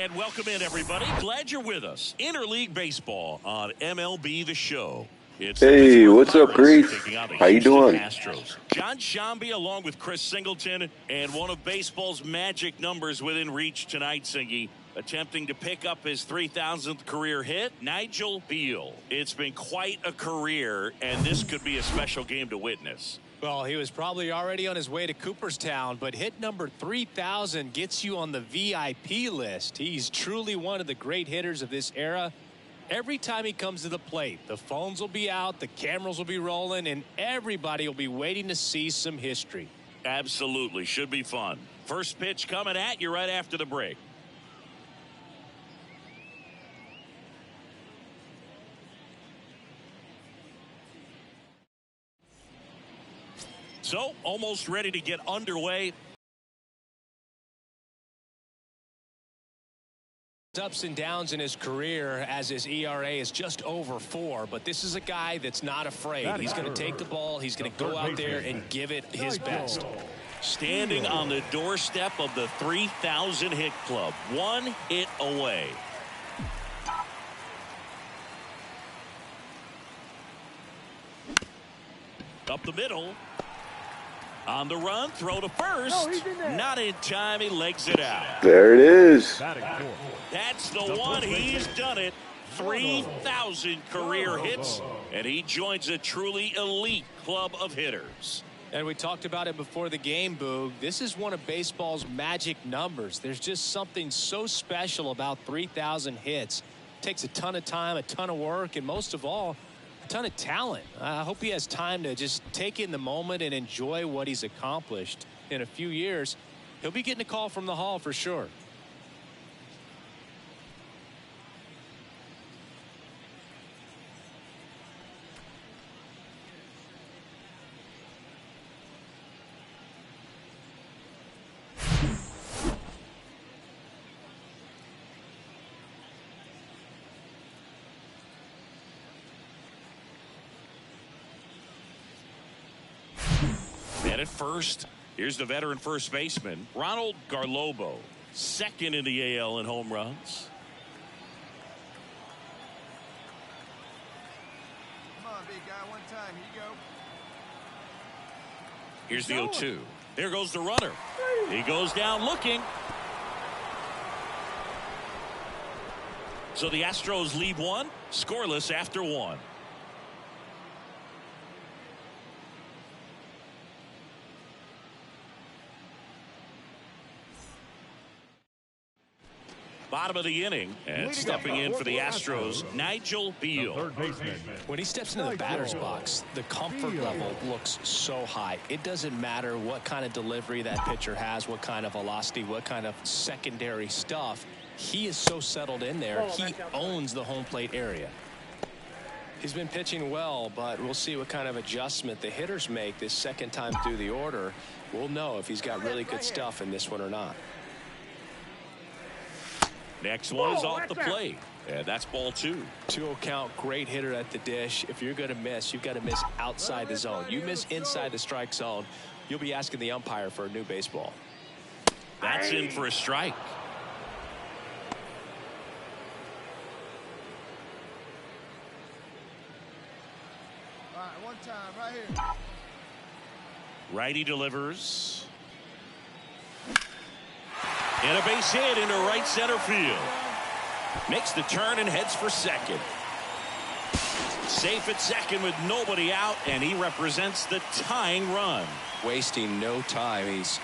And welcome in, everybody. Glad you're with us. Interleague Baseball on MLB The Show. It's hey, what's up, Grief? How you doing? Astros. John Shambi along with Chris Singleton, and one of baseball's magic numbers within reach tonight, Singy, attempting to pick up his 3,000th career hit, Nigel Beal. It's been quite a career, and this could be a special game to witness. Well, he was probably already on his way to Cooperstown, but hit number 3,000 gets you on the VIP list. He's truly one of the great hitters of this era. Every time he comes to the plate, the phones will be out, the cameras will be rolling, and everybody will be waiting to see some history. Absolutely. Should be fun. First pitch coming at you right after the break. So, almost ready to get underway. Ups and downs in his career as his ERA is just over 4, but this is a guy that's not afraid. He's going to take the ball, he's going to go out there and give it his best. Standing on the doorstep of the 3,000 hit club, 1 hit away. Up the middle. On the run, throw to first. Not in time, he legs it out. There it is. That's the one. He's done it. 3,000 career hits, and he joins a truly elite club of hitters. And we talked about it before the game, Boog. This is one of baseball's magic numbers. There's just something so special about 3,000 hits. It takes a ton of time, a ton of work, and most of all, a ton of talent. I hope he has time to just take in the moment and enjoy what he's accomplished. In a few years, he'll be getting a call from the Hall for sure. At first, here's the veteran first baseman, Ronald Garlobo, second in the AL in home runs. Come on, big guy, one time. Here you go. Here's the 0-2. There goes the runner. He goes down looking. So the Astros lead 1, scoreless after 1. Bottom of the inning, and stepping in for the Astros, Nigel Beal. When he steps into the batter's box, the comfort level looks so high. It doesn't matter what kind of delivery that pitcher has, what kind of velocity, what kind of secondary stuff. He is so settled in there. He owns the home plate area. He's been pitching well, but we'll see what kind of adjustment the hitters make this second time through the order. We'll know if he's got really good stuff in this one or not. Next one is off the plate. And that's ball 2. 2-0 count, great hitter at the dish. If you're going to miss, you've got to miss outside the zone. You miss inside the strike zone, you'll be asking the umpire for a new baseball. That's in for a strike. All right, one time, right here. Righty delivers. And a base hit into right center field. Makes the turn and heads for second. Safe at second with nobody out, and he represents the tying run. Wasting no time. He's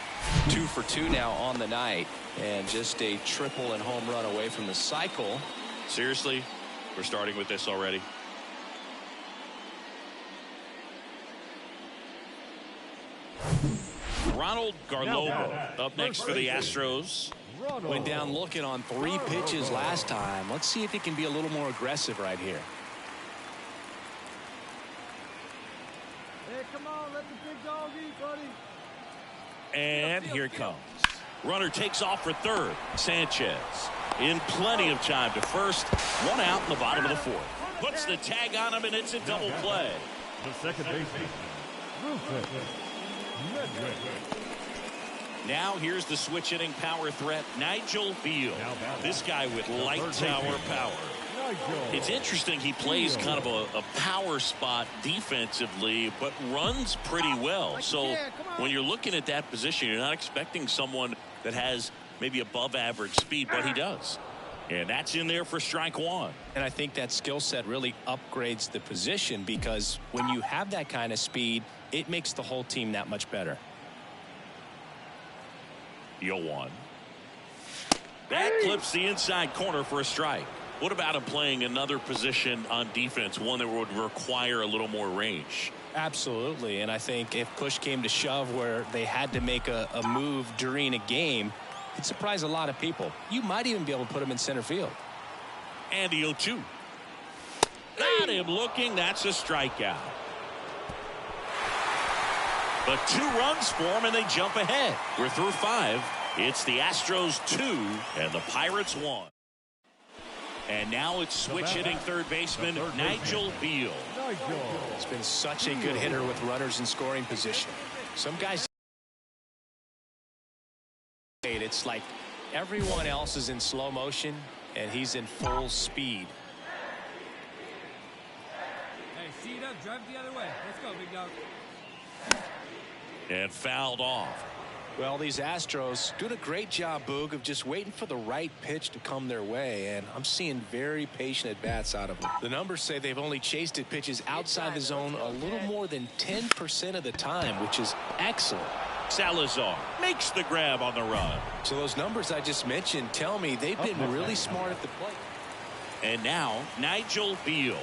2 for 2 now on the night, and just a triple and home run away from the cycle. Seriously, we're starting with this already. Ronald Garlobo up next for the Astros. Went down looking on 3 pitches last time. Let's see if he can be a little more aggressive right here. Hey, come on, let the big dog eat, buddy. And here it comes. Runner takes off for third. Sanchez in plenty of time to first. 1 out in the bottom of the 4th. Puts the tag on him, and it's a double play. The second baseman, Now here's the switch hitting power threat, Nigel Beal. This guy with light tower power. It's interesting, he plays kind of a power spot defensively, but runs pretty well. So when you're looking at that position, you're not expecting someone that has maybe above average speed, but he does. And that's in there for strike one. And I think that skill set really upgrades the position, because when you have that kind of speed, it makes the whole team that much better. 0-1. That clips the inside corner for a strike. What about him playing another position on defense, one that would require a little more range? Absolutely. And I think if push came to shove where they had to make a move during a game, it'd surprise a lot of people. You might even be able to put him in center field. And the 0-2. Got him looking. That's a strikeout. But 2 runs for him, and they jump ahead. We're through 5. It's the Astros 2 and the Pirates 1. And now it's switch hitting third baseman Nigel Beal. He's been such a good hitter with runners in scoring position. Some guys, it's like everyone else is in slow motion and he's in full speed. Hey, seat up, drive the other way. Let's go, big dog. And fouled off. Well, these Astros doing a great job, Boog, of just waiting for the right pitch to come their way, and I'm seeing very patient at-bats out of them. The numbers say they've only chased at pitches outside the zone a little more than 10% of the time, which is excellent. Salazar makes the grab on the run. So those numbers I just mentioned tell me they've been really smart at the plate. And now Nigel Beal.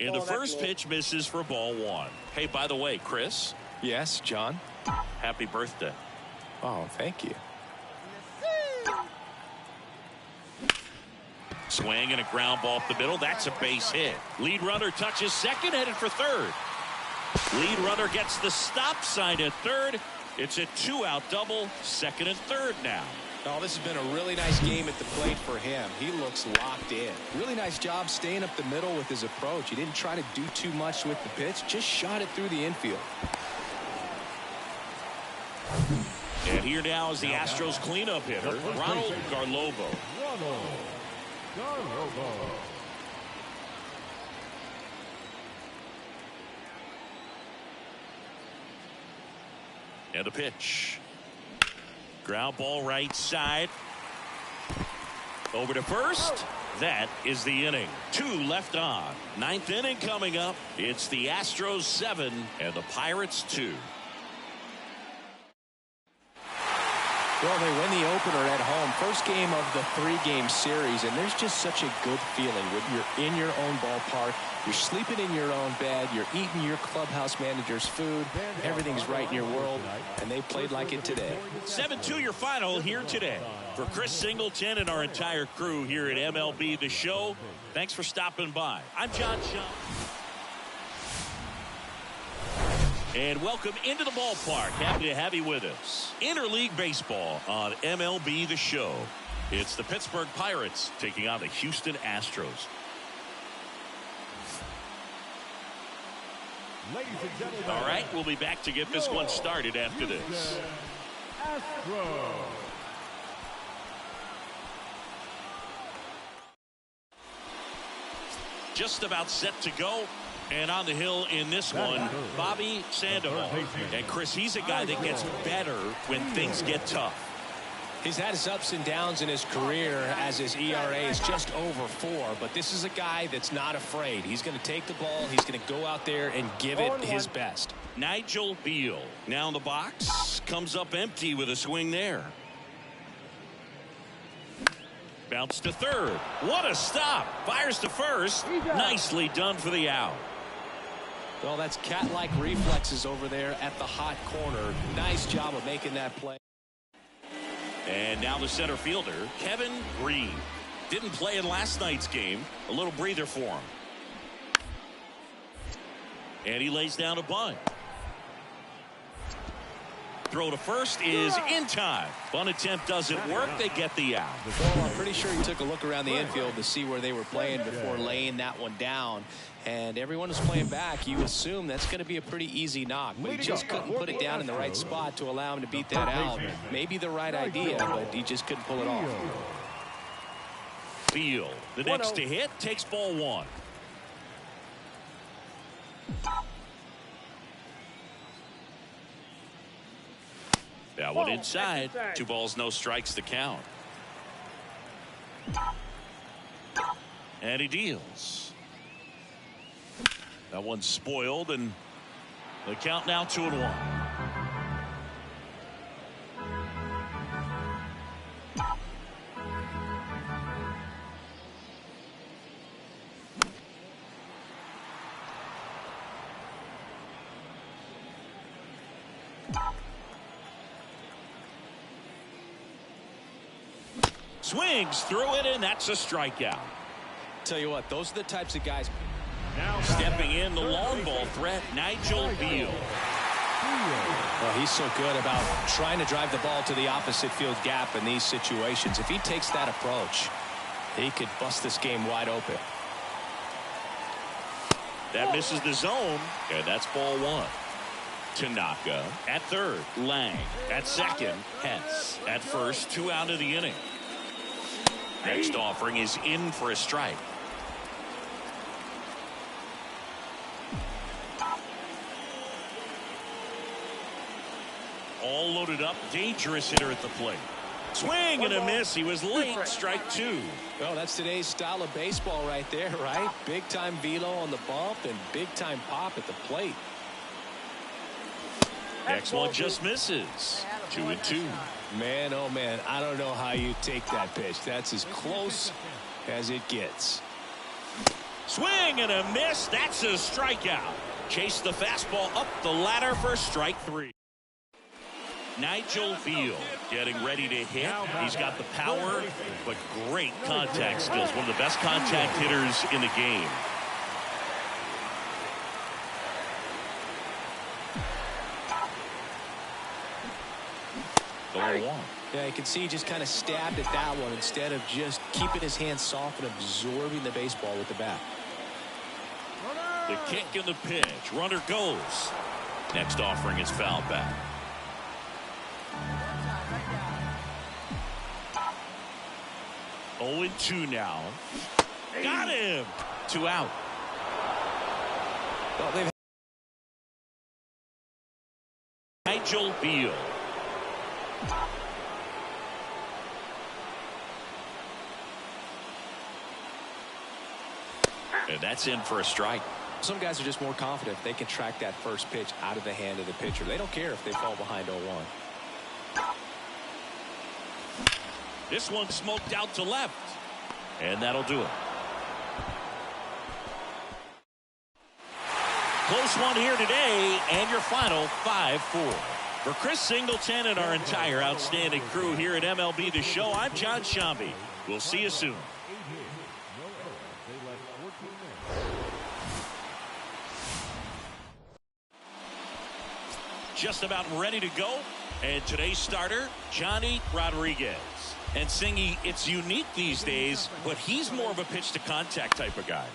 And the first pitch misses for ball 1. Hey, by the way, Chris. Yes, John. Happy birthday. Oh, thank you. Swing and a ground ball up the middle. That's a base hit. Lead runner touches second, headed for third. Lead runner gets the stop sign at third. It's a 2-out double, second and third now. Oh, this has been a really nice game at the plate for him. He looks locked in. Really nice job staying up the middle with his approach. He didn't try to do too much with the pitch, just shot it through the infield. And here now is the Astros cleanup hitter, Ronald Garlobo. And a pitch. Ground ball right side. Over to first. That is the inning. 2 left on. 9th inning coming up. It's the Astros 7 and the Pirates 2. Well, they win the opener at home. First game of the 3-game series, and there's just such a good feeling when you're in your own ballpark. You're sleeping in your own bed. You're eating your clubhouse manager's food. Everything's right in your world, and they played like it today. 7-2 your final here today. For Chris Singleton and our entire crew here at MLB The Show, thanks for stopping by. I'm John Shaw. And welcome into the ballpark. Happy to have you with us. Interleague baseball on MLB The Show. It's the Pittsburgh Pirates taking on the Houston Astros. All right, we'll be back to get this one started after this. Just about set to go. And on the hill in this one, Bobby Sandoval. And Chris, he's a guy that gets better when things get tough. He's had his ups and downs in his career as his ERA is just over 4. But this is a guy that's not afraid. He's going to take the ball. He's going to go out there and give it his best. Nigel Beal now in the box. Comes up empty with a swing there. Bounce to third. What a stop. Fires to first. Nicely done for the out. Well, that's cat-like reflexes over there at the hot corner. Nice job of making that play. And now the center fielder, Kevin Green. Didn't play in last night's game. A little breather for him. And he lays down a bunt. Throw to first is in time. Bunt attempt doesn't work. They get the out. Well, I'm pretty sure he took a look around the infield to see where they were playing before laying that one down. And everyone was playing back. You assume that's going to be a pretty easy knock. But he just couldn't put it down in the right spot to allow him to beat that out. Maybe the right idea, but he just couldn't pull it off. Beal, the next to hit, takes ball one. That one inside. 2 balls, no strikes to count. And he deals. That one's spoiled, and the count now 2-1. Swings through it, and that's a strikeout. Tell you what, those are the types of guys. Stepping in, the long ball threat, Nigel Beal. Well, he's so good about trying to drive the ball to the opposite field gap in these situations. If he takes that approach, he could bust this game wide open. That misses the zone, and that's ball one. Tanaka at third, Lang at second, Hess at first, 2 out of the inning. Next offering is in for a strike. All loaded up, dangerous hitter at the plate. Swing and a miss. He was late. Strike 2. Well, that's today's style of baseball right there, right? Big time velo on the bump and big time pop at the plate. Next one just misses. 2-2. Man, oh man, I don't know how you take that pitch. That's as close as it gets. Swing and a miss. That's a strikeout. Chase the fastball up the ladder for strike 3. Nigel Beal getting ready to hit. He's got the power, but great contact skills. One of the best contact hitters in the game. Yeah, you can see he just kind of stabbed at that one instead of just keeping his hands soft and absorbing the baseball with the bat. The kick and the pitch. Runner goes. Next offering is fouled back. Oh, 0-2 now. Got him. 2 out. Well, they've Nigel Beal. And that's in for a strike. Some guys are just more confident if they can track that first pitch out of the hand of the pitcher. They don't care if they fall behind 0-1. This one smoked out to left. And that'll do it. Close one here today, and your final 5-4. For Chris Singleton and our entire outstanding crew here at MLB The Show, I'm John Shambi. We'll see you soon. Just about ready to go. And today's starter, Johnny Rodriguez. And Singy, it's unique these days, but he's more of a pitch-to-contact type of guy.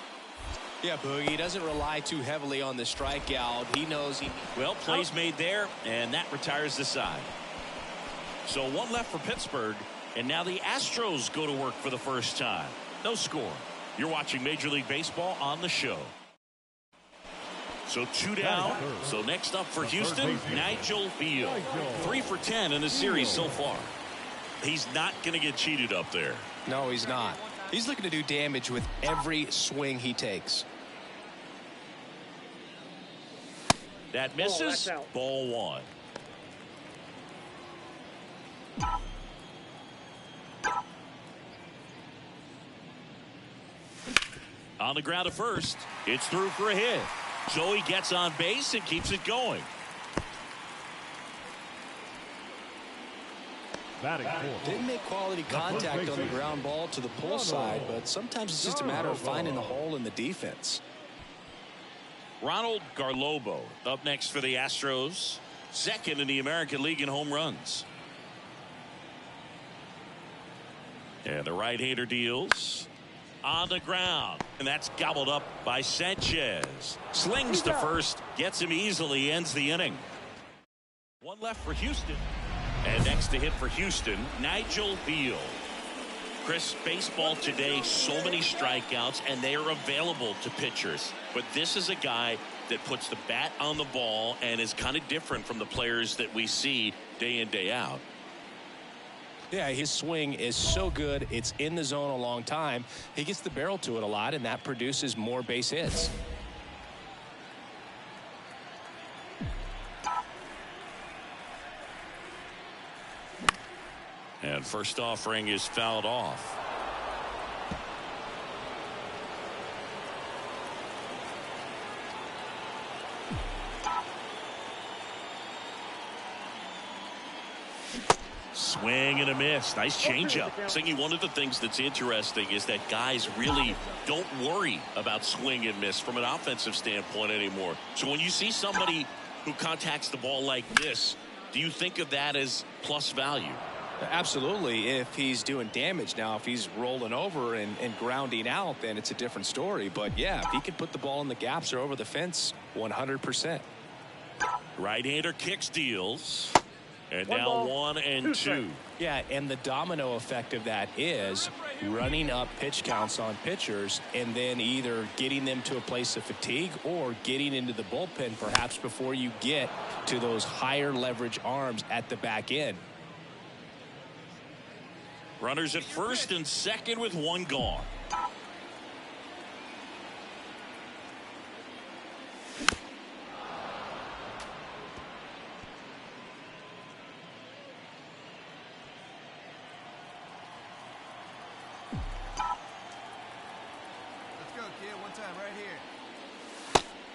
Yeah, Boogie, he doesn't rely too heavily on the strikeout. He knows he... Well, plays made there, and that retires the side. So 1 left for Pittsburgh, and now the Astros go to work for the first time. No score. You're watching Major League Baseball on the show. So 2 down. So next up for Houston, Nigel Beal. 3 for 10 in the series so far. He's not going to get cheated up there. No, he's not. He's looking to do damage with every swing he takes. That misses. Ball 1. On the ground at first. It's through for a hit. So he gets on base and keeps it going. Didn't make quality contact on the ground ball to the pull side, but sometimes it's just a matter of finding the hole in the defense. Ronald Garlobo up next for the Astros. second in the American League in home runs. And the right-hander deals on the ground, and that's gobbled up by Sanchez. Slings to first, gets him easily, ends the inning. One left for Houston. And next to hit for Houston, Nigel Beal. Chris, baseball today, so many strikeouts, and they are available to pitchers. But this is a guy that puts the bat on the ball and is kind of different from the players that we see day in, day out. Yeah, his swing is so good. It's in the zone a long time. He gets the barrel to it a lot, and that produces more base hits. And first offering is fouled off. Swing and a miss. Nice changeup. Thinking one of the things that's interesting is that guys really don't worry about swing and miss from an offensive standpoint anymore. So when you see somebody who contacts the ball like this, do you think of that as plus value? Absolutely, if he's doing damage. Now, if he's rolling over and grounding out, then it's a different story. But, yeah, if he can put the ball in the gaps or over the fence, 100%. Right-hander kicks, deals. And now 1-2. Yeah, and the domino effect of that is running up pitch counts on pitchers and then either getting them to a place of fatigue or getting into the bullpen perhaps before you get to those higher leverage arms at the back end. Runners at first and second with one gone.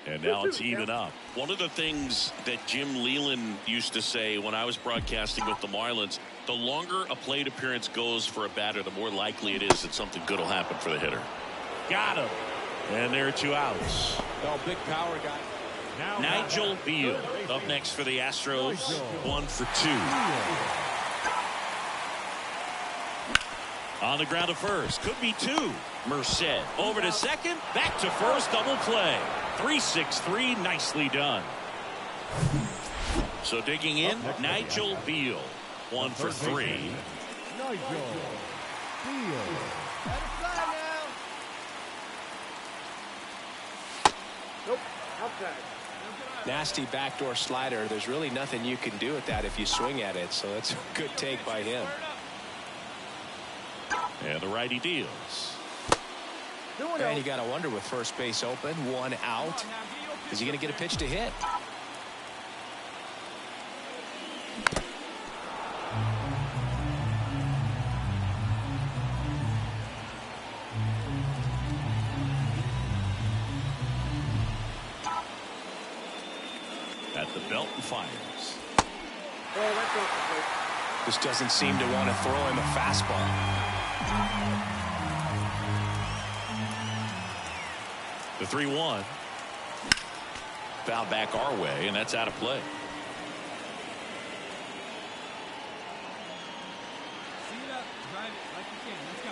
And now it's even up. One of the things that Jim Leland used to say when I was broadcasting with the Marlins, the longer a plate appearance goes for a batter, the more likely it is that something good will happen for the hitter. Got him. And there are 2 outs. Oh, big power guy. Nigel Beal up next for the Astros. 1 for 2. On the ground to first. Could be 2. Merced over to second. Back to first. Double play. 3-6-3. Nicely done. So digging in, Nigel Beal. 1 for 3. Nigel Beal. Let it fly now. Nope. Outside. Nasty backdoor slider. There's really nothing you can do with that if you swing at it. So that's a good take by him. And the righty deals. And you got to wonder with first base open, 1 out. Is he going to get a pitch to hit? At the belt and fires. Just doesn't seem to want to throw him a fastball. The 3-1. Foul back our way, and that's out of play. See it up, drive it like you can. Let's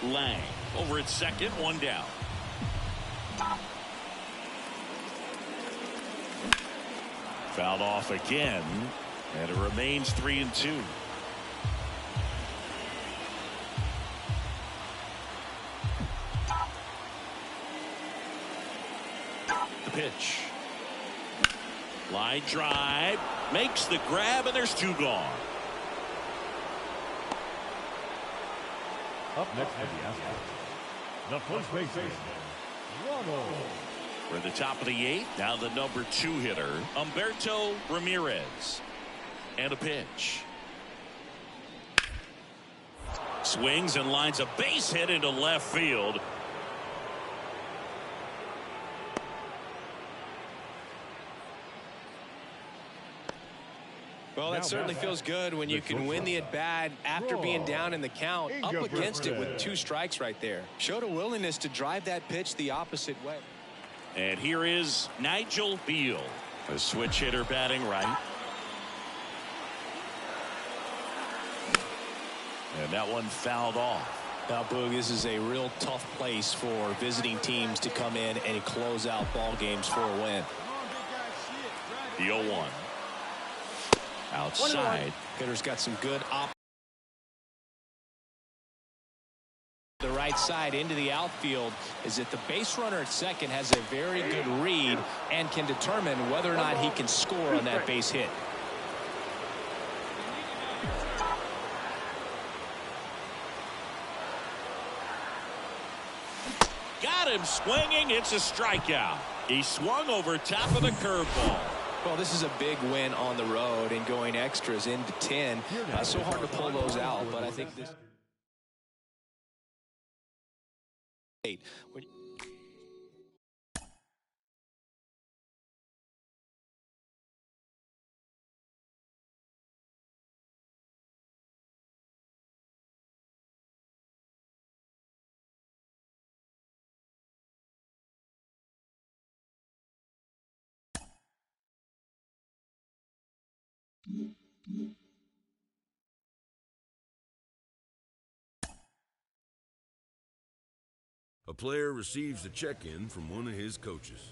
go. Lang over at second, 1 down. Fouled off again, and it remains 3-2. The pitch. Line drive, makes the grab, and there's 2 gone. Up next for the Astros, the first baseman, Ronald. We're at the top of the 8th. Now the number 2 hitter, Humberto Ramirez. And a pitch. Swings and lines a base hit into left field. Well, that certainly feels good when you can win the at-bat after being down in the count, up against it with 2 strikes right there. Showed a willingness to drive that pitch the opposite way. And here is Nigel Beal, a switch hitter batting right. And that one fouled off. Now, Boog, this is a real tough place for visiting teams to come in and close out ball games for a win. The 0-1. Outside. Hitter's got some good the right side into the outfield. Is that the base runner at second has a very good read and can determine whether or not he can score on that base hit. Got him swinging. It's a strikeout. He swung over top of the curveball. Well, this is a big win on the road and going extras into 10. So hard to pull those out, but I think this. A player receives a check-in from one of his coaches.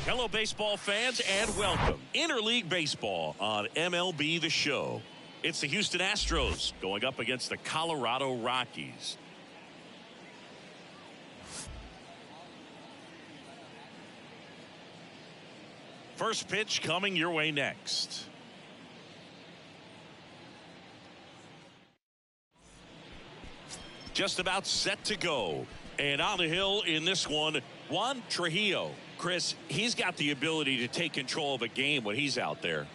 Hello, baseball fans, and welcome. Interleague Baseball on MLB The Show. It's the Houston Astros going up against the Colorado Rockies. First pitch coming your way next. Just about set to go. And on the hill in this one, Juan Trujillo. Chris, he's got the ability to take control of a game when he's out there.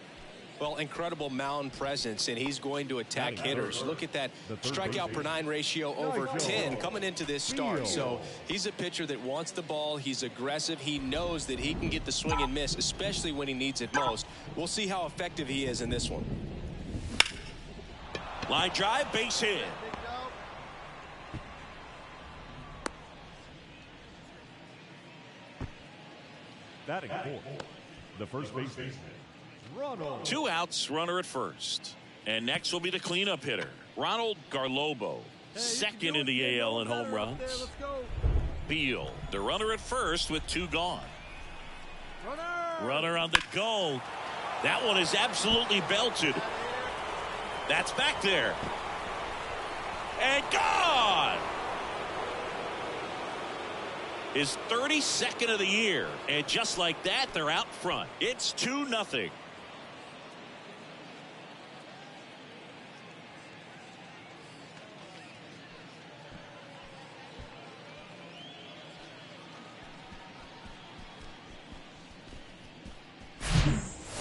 Well, incredible mound presence, and he's going to attack hitters. Look at that strikeout per 9 ratio over 10 coming into this start. So he's a pitcher that wants the ball. He's aggressive. He knows that he can get the swing and miss, especially when he needs it most. We'll see how effective he is in this one. Line drive, base hit. Batting fourth, the first baseman, Ronald. 2 outs, runner at first. And next will be the cleanup hitter, Ronald Garlobo, second in the AL in home runs. Beal, the runner at first with 2 gone. Runner on the go. That one is absolutely belted. That's back there. And gone! His 32nd of the year, and just like that, they're out front. It's 2-0.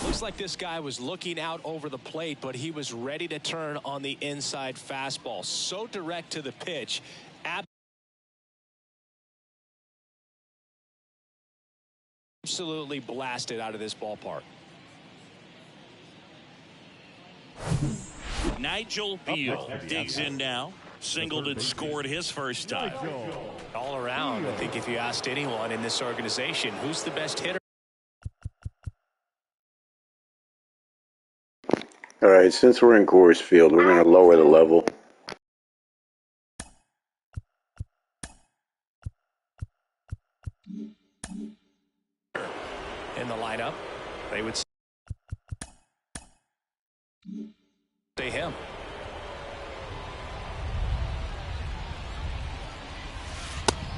Looks like this guy was looking out over the plate, but he was ready to turn on the inside fastball. So direct to the pitch. Absolutely blasted out of this ballpark. Nigel Beal digs in now. Singled and scored his first time. All around, I think if you asked anyone in this organization, who's the best hitter? All right, since we're in Coors Field, we're going to lower the level. in the lineup, they would say him.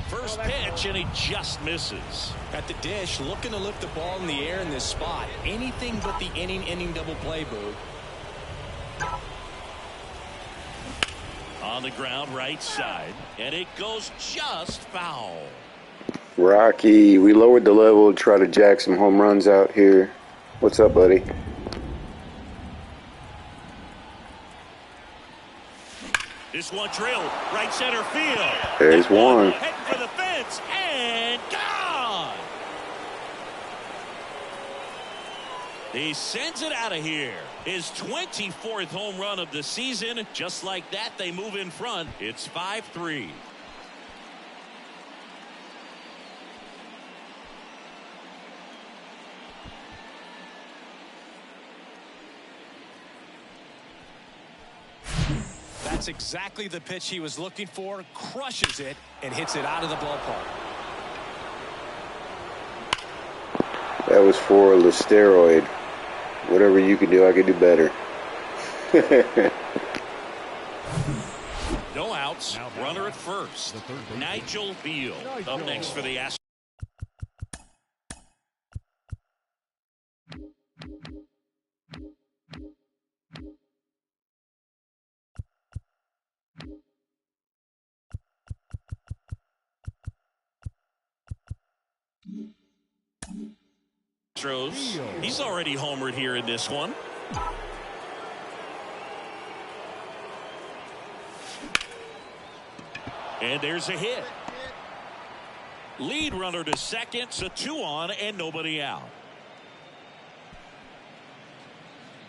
First pitch, and he just misses. At the dish, looking to lift the ball in the air in this spot. Anything but the inning double play, Boo. On the ground, right side, and it goes just foul. Rocky, we lowered the level to try to jack some home runs out here. What's up, buddy? This one drilled right center field. There's one. Heading for the fence and gone. He sends it out of here. His 24th home run of the season. Just like that, they move in front. It's 5-3. That's exactly the pitch he was looking for. Crushes it and hits it out of the ballpark. That was for the steroid. Whatever you can do, I can do better. No outs. Runner at first. Nigel Beal up next for the Astros. He's already homered here in this one. And there's a hit. Lead runner to second, so 2 on and nobody out.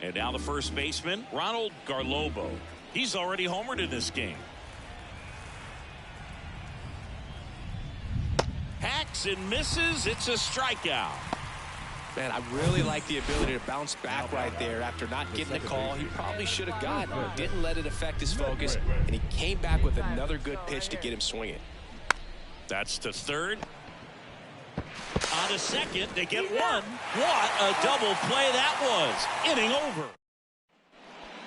And now the first baseman, Ronald Garlobo. He's already homered in this game. Hacks and misses. It's a strikeout. Man, I really like the ability to bounce back right there after not getting a call he probably should have gotten. Didn't let it affect his focus, and he came back with another good pitch to get him swinging. That's to third. On to second, they get one. What a double play that was. Inning over.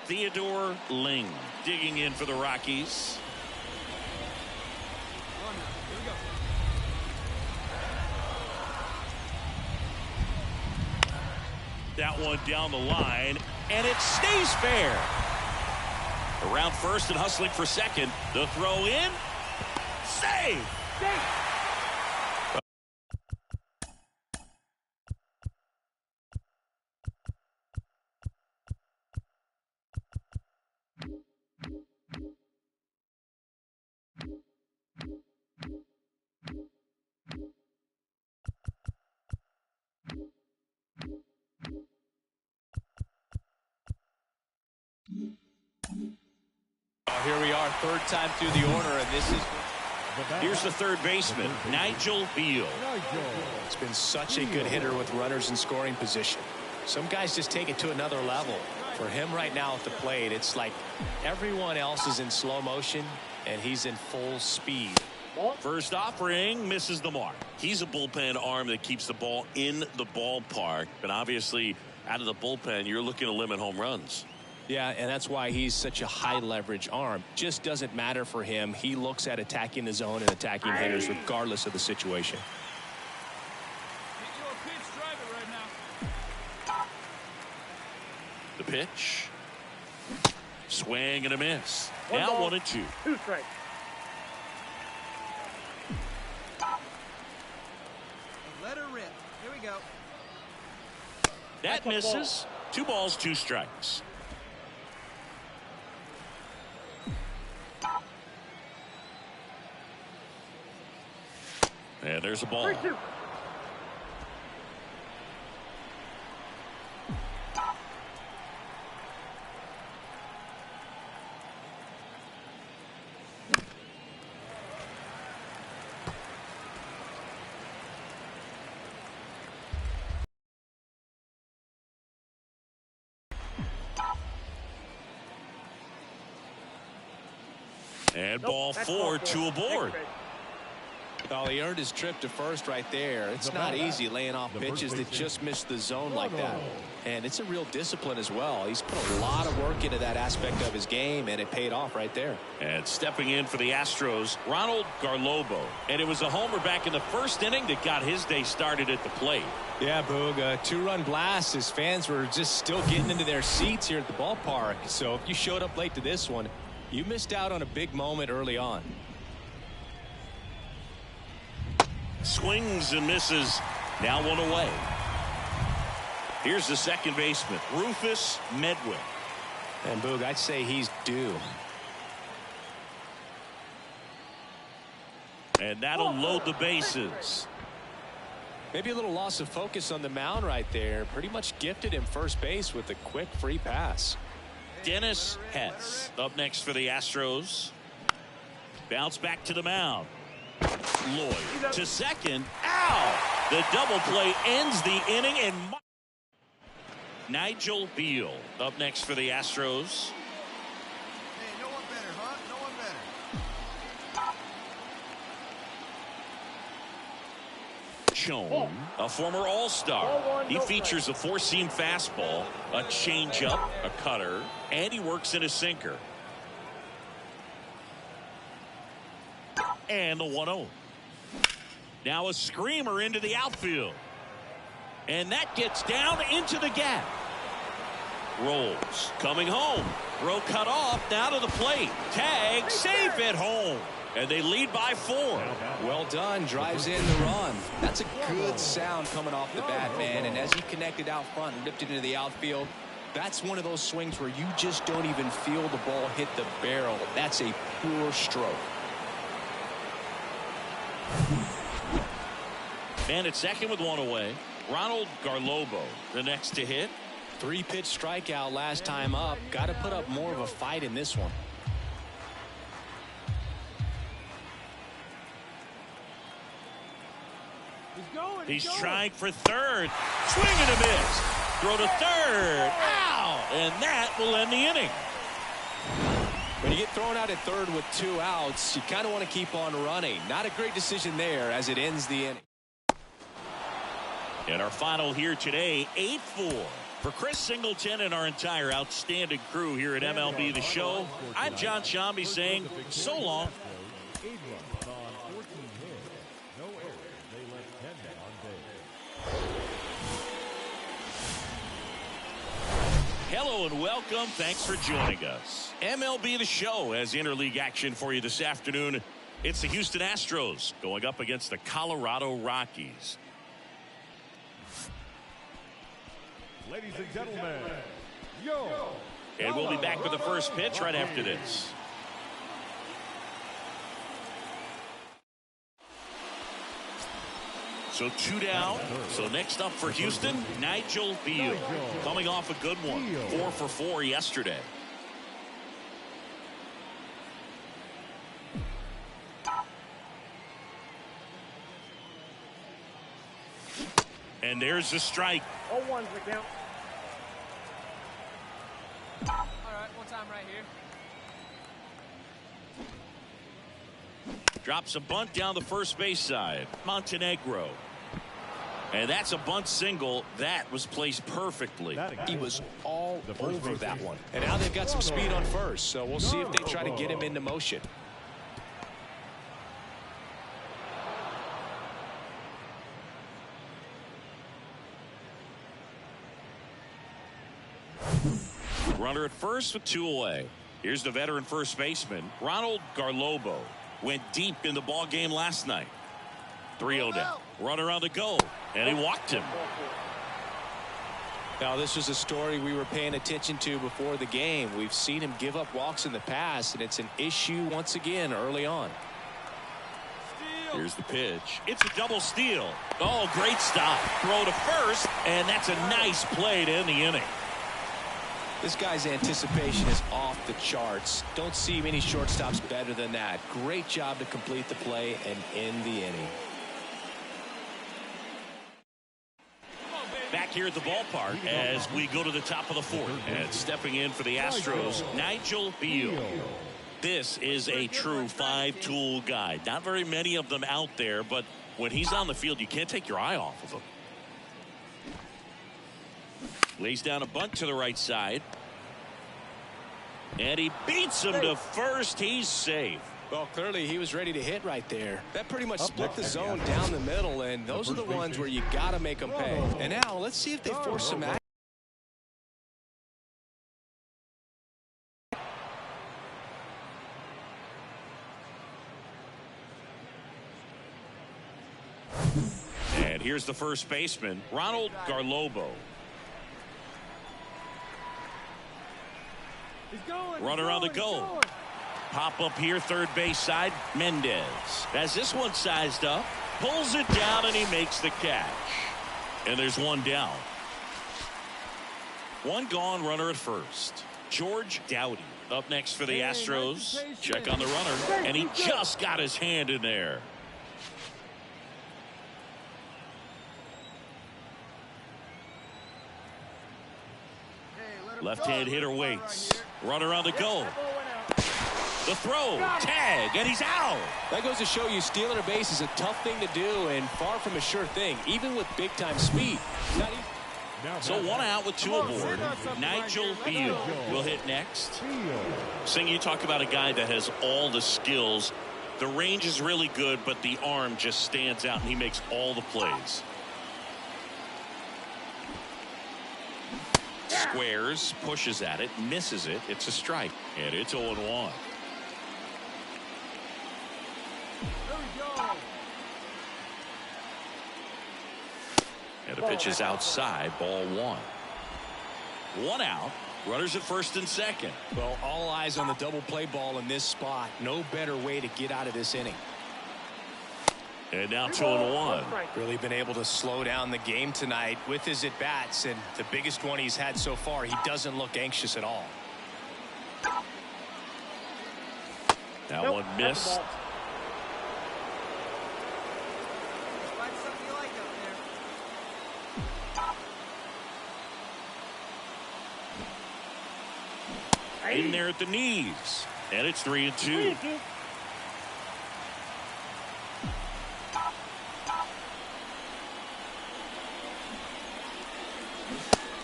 Theodore Ling digging in for the Rockies. That one down the line, and it stays fair. Around first and hustling for second. The throw in. Save. Here we are, third time through the order, and this is... Here's the third baseman, Nigel Beal. It's been such a good hitter with runners in scoring position. Some guys just take it to another level. For him right now at the plate, it's like everyone else is in slow motion, and he's in full speed. First offering misses the mark. He's a bullpen arm that keeps the ball in the ballpark, but obviously out of the bullpen, you're looking to limit home runs. Yeah, and that's why he's such a high leverage arm. Just doesn't matter for him. He looks at attacking the zone and attacking hitters regardless of the situation. The pitch. Swing and a miss. Now 1-2. 2 strikes. Let her rip. Here we go. That misses. 2 balls, 2 strikes. And there's a ball. 3-2. And ball 4, 2 aboard. Well, he earned his trip to first right there. It's not easy laying off pitches that just miss the zone like that. And it's a real discipline as well. He's put a lot of work into that aspect of his game, and it paid off right there. And stepping in for the Astros, Ronald Garlobo. And it was a homer back in the first inning that got his day started at the plate. Yeah, Boog, a 2-run blast. His fans were just still getting into their seats here at the ballpark. So if you showed up late to this one, you missed out on a big moment early on. Swings and misses. Now one away. Here's the second baseman, Rufus Medwick. And Boog, I'd say he's due. And that'll load the bases. Maybe a little loss of focus on the mound right there. Pretty much gifted him first base with a quick free pass. Dennis Hess up next for the Astros. Bounce back to the mound. Lloyd to second. Ow! The double play ends the inning, and Nigel Beal up next for the Astros. Hey, no one better, huh? No one better. Schoen, a former All-Star. He features a four-seam fastball, a changeup, a cutter, and he works in a sinker. And the 1-0. Now a screamer into the outfield. And that gets down into the gap. Rolls. Coming home. Throw cut off. Now to the plate. Tag. Safe at home. And they lead by 4. Well done. Drives in the run. That's a good sound coming off the bat, man. And as he connected out front and ripped it into the outfield, that's one of those swings where you just don't even feel the ball hit the barrel. That's a pure stroke. And at second with one away, Ronald Garlobo, the next to hit. 3-pitch strikeout last time up. Got to put up more of a fight in this one. He's trying for third. Swing and a miss. Throw to third. Ow! And that will end the inning. When you get thrown out at third with 2 outs, you kind of want to keep on running. Not a great decision there as it ends the inning. And our final here today, 8-4. For Chris Singleton and our entire outstanding crew here at MLB The Show, I'm John Shambi saying so long. 8 runs on 14 hits. No errors. They left 10 men on base. Hello and welcome. Thanks for joining us. MLB The Show has interleague action for you this afternoon. It's the Houston Astros going up against the Colorado Rockies. Ladies and gentlemen, and we'll be back with the first pitch right after this. So 2 down. So next up for Houston, Nigel Beal. Coming off a good one. 4 for 4 yesterday. And there's the strike. 0-1's the count. All right, one time right here. Drops a bunt down the first base side. Montenegro. And that's a bunt single. That was placed perfectly. He was all over that one. And now they've got some speed on first, so we'll see if they try to get him into motion. Runner at first with 2 away. Here's the veteran first baseman, Ronald Garlobo. Went deep in the ball game last night. 3-0 down. Runner on the go, and he walked him. Now, this was a story we were paying attention to before the game. We've seen him give up walks in the past, and it's an issue once again early on. Here's the pitch. It's a double steal. Oh, great stop. Throw to first, and that's a nice play to end the inning. This guy's anticipation is off the charts. Don't see many shortstops better than that. Great job to complete the play and end the inning. Back here at the ballpark as we go to the top of the 4th. And stepping in for the Astros, Nigel Beal. This is a true five-tool guy. Not very many of them out there, but when he's on the field, you can't take your eye off of him. Lays down a bunt to the right side. And he beats him to first. He's safe. Well, clearly he was ready to hit right there. That pretty much split the zone down the middle, and those are the ones where you got to make them pay. And now let's see if they force some action. And here's the first baseman, Ronald Garlobo. Runner on the go. Pop up here, third base side, Mendez. As this one sized up, pulls it down, and he makes the catch. And there's one down. One gone, runner at first. George Dowdy up next for the Astros. Check on the runner, and he just got his hand in there. Left-hand hitter waits. Runner on the go. The throw, tag, and he's out. That goes to show you stealing a base is a tough thing to do and far from a sure thing, even with big-time speed. So one out with two aboard. Nigel Beal will hit next. Sing, you talk about a guy that has all the skills. The range is really good, but the arm just stands out, and he makes all the plays. Squares, pushes at it, misses it. It's a strike, and it's 0-1. And the pitch is outside, ball one. One out, runners at first and second. Well, all eyes on the double play ball in this spot. No better way to get out of this inning. And now 2-1. Really been able to slow down the game tonight with his at-bats, and the biggest one he's had so far, he doesn't look anxious at all. That one missed. Find something you like up there. In there at the knees. And it's 3-2.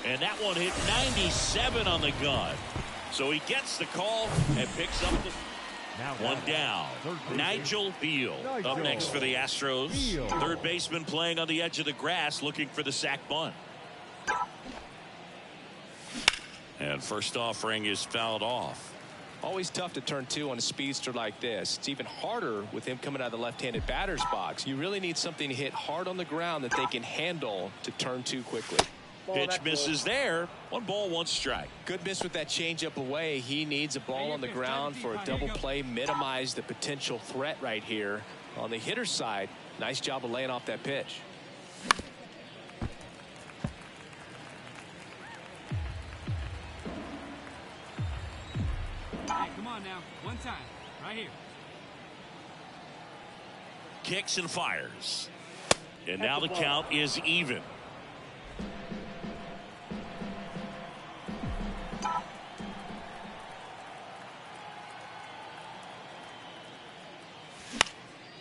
And that one hit 97 on the gun. So he gets the call and picks up the one down. Nigel Beal up next for the Astros. Third baseman playing on the edge of the grass looking for the sac bunt. And first offering is fouled off. Always tough to turn two on a speedster like this. It's even harder with him coming out of the left-handed batter's box. You really need something to hit hard on the ground that they can handle to turn two quickly. Pitch misses there. 1 ball, 1 strike. Good miss with that changeup away. He needs a ball on the ground for a double play. Minimize the potential threat right here. On the hitter's side, nice job of laying off that pitch. Hey, come on now. One time. Right here. Kicks and fires. And now the count is even.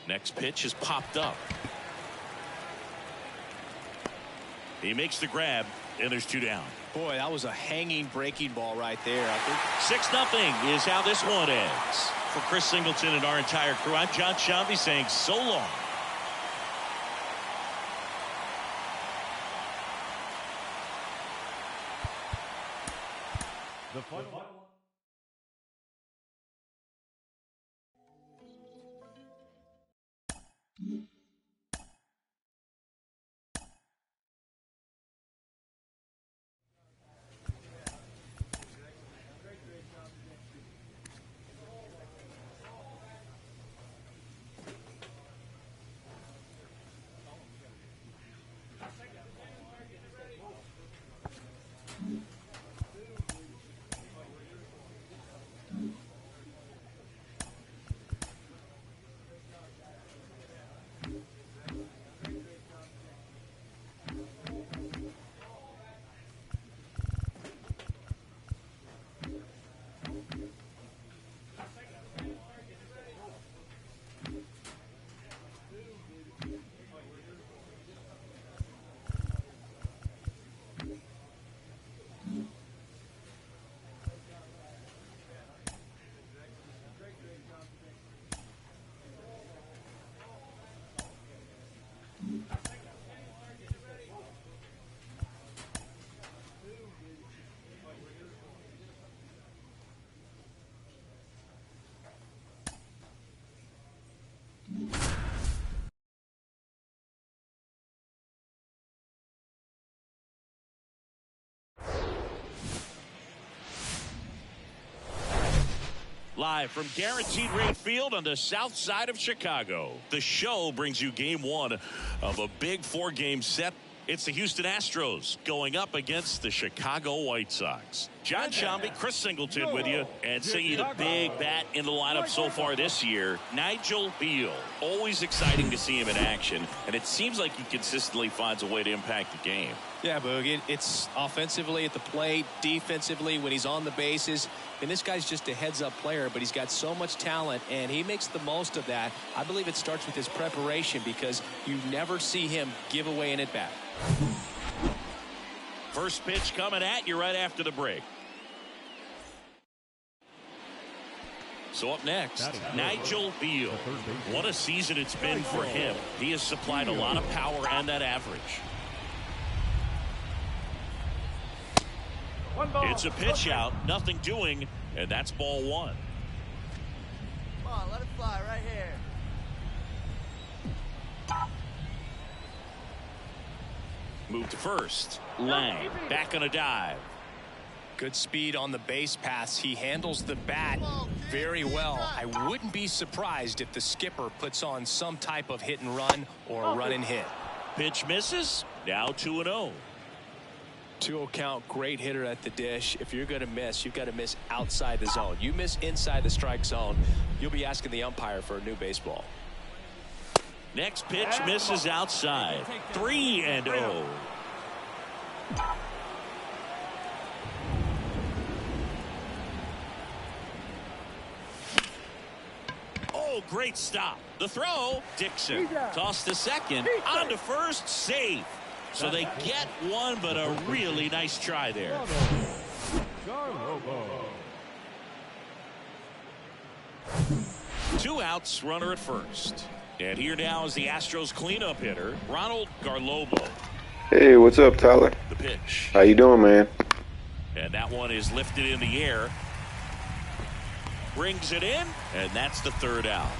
Next pitch is popped up. He makes the grab, and there's 2 down. Boy, that was a hanging breaking ball right there. I think 6-0 is how this one ends. For Chris Singleton and our entire crew, I'm John Shambi saying so long. The final. Live from Guaranteed Rate Field on the south side of Chicago, the show brings you game one of a big 4-game set. It's the Houston Astros going up against the Chicago White Sox. John Shambi, Chris Singleton with you, and singing the big bat in the lineup so far this year, Nigel Beal. Always exciting to see him in action, and it seems like he consistently finds a way to impact the game. Yeah, Boog, it's offensively at the plate, defensively when he's on the bases. And this guy's just a heads-up player, but he's got so much talent, and he makes the most of that. I believe it starts with his preparation because you never see him give away an at-bat. First pitch coming at you right after the break. So up next, Nigel Beal. What a season it's been for him. He has supplied a lot of power and that average. It's a pitch out, nothing doing, and that's ball one. Come on, let it fly right here. Move to first. Lang back on a dive. Good speed on the base pass. He handles the bat very well. I wouldn't be surprised if the skipper puts on some type of hit and run or a run and hit. Pitch misses. Now 2-0. 2-0 count, great hitter at the dish. If you're going to miss, you've got to miss outside the zone. You miss inside the strike zone, you'll be asking the umpire for a new baseball. Next pitch misses outside. 3-0. Oh, great stop. The throw, Dixon. Toss to second. On to first, safe. So they get one, but a really nice try there. Two outs, runner at first. And here now is the Astros cleanup hitter, Ronald Garlobo. Hey, what's up, Tyler? The pitch. How you doing, man? And that one is lifted in the air. Brings it in, and that's the third out.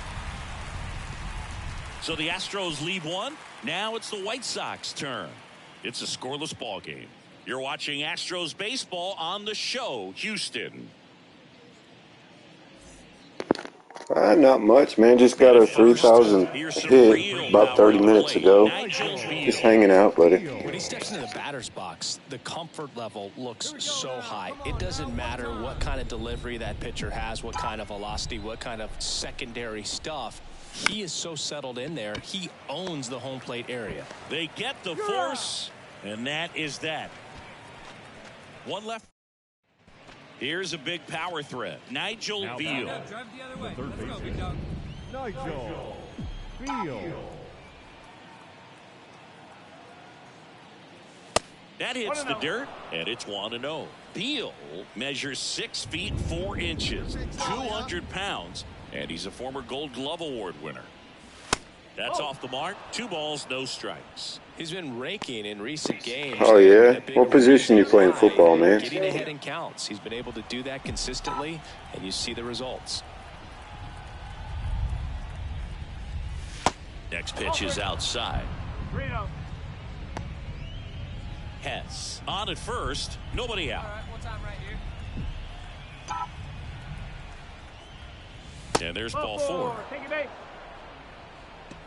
So the Astros lead one. Now it's the White Sox turn. It's a scoreless ball game. You're watching Astros baseball on the show, Houston. Not much, man. Just got a 3,000 hit about 30 minutes ago. Just hanging out, buddy. When he steps into the batter's box, the comfort level looks so high. It doesn't matter what kind of delivery that pitcher has, what kind of velocity, what kind of secondary stuff. He is so settled in there. He owns the home plate area. They get the force, and that is that. One left. Here's a big power threat. Nigel Beal. Drive the other way. Let's go, big dog. Nigel Beal. That hits the dirt, and it's 1-0. Beal measures 6 feet 4 inches, 200 pounds, and he's a former Gold Glove Award winner. That's off the mark. 2 balls, no strikes. He's been raking in recent games. Oh, yeah? What position you playing football, man? Getting ahead in counts. He's been able to do that consistently, and you see the results. Next pitch is outside. Hess on at first. Nobody out. All right, one time right here. And there's ball 4.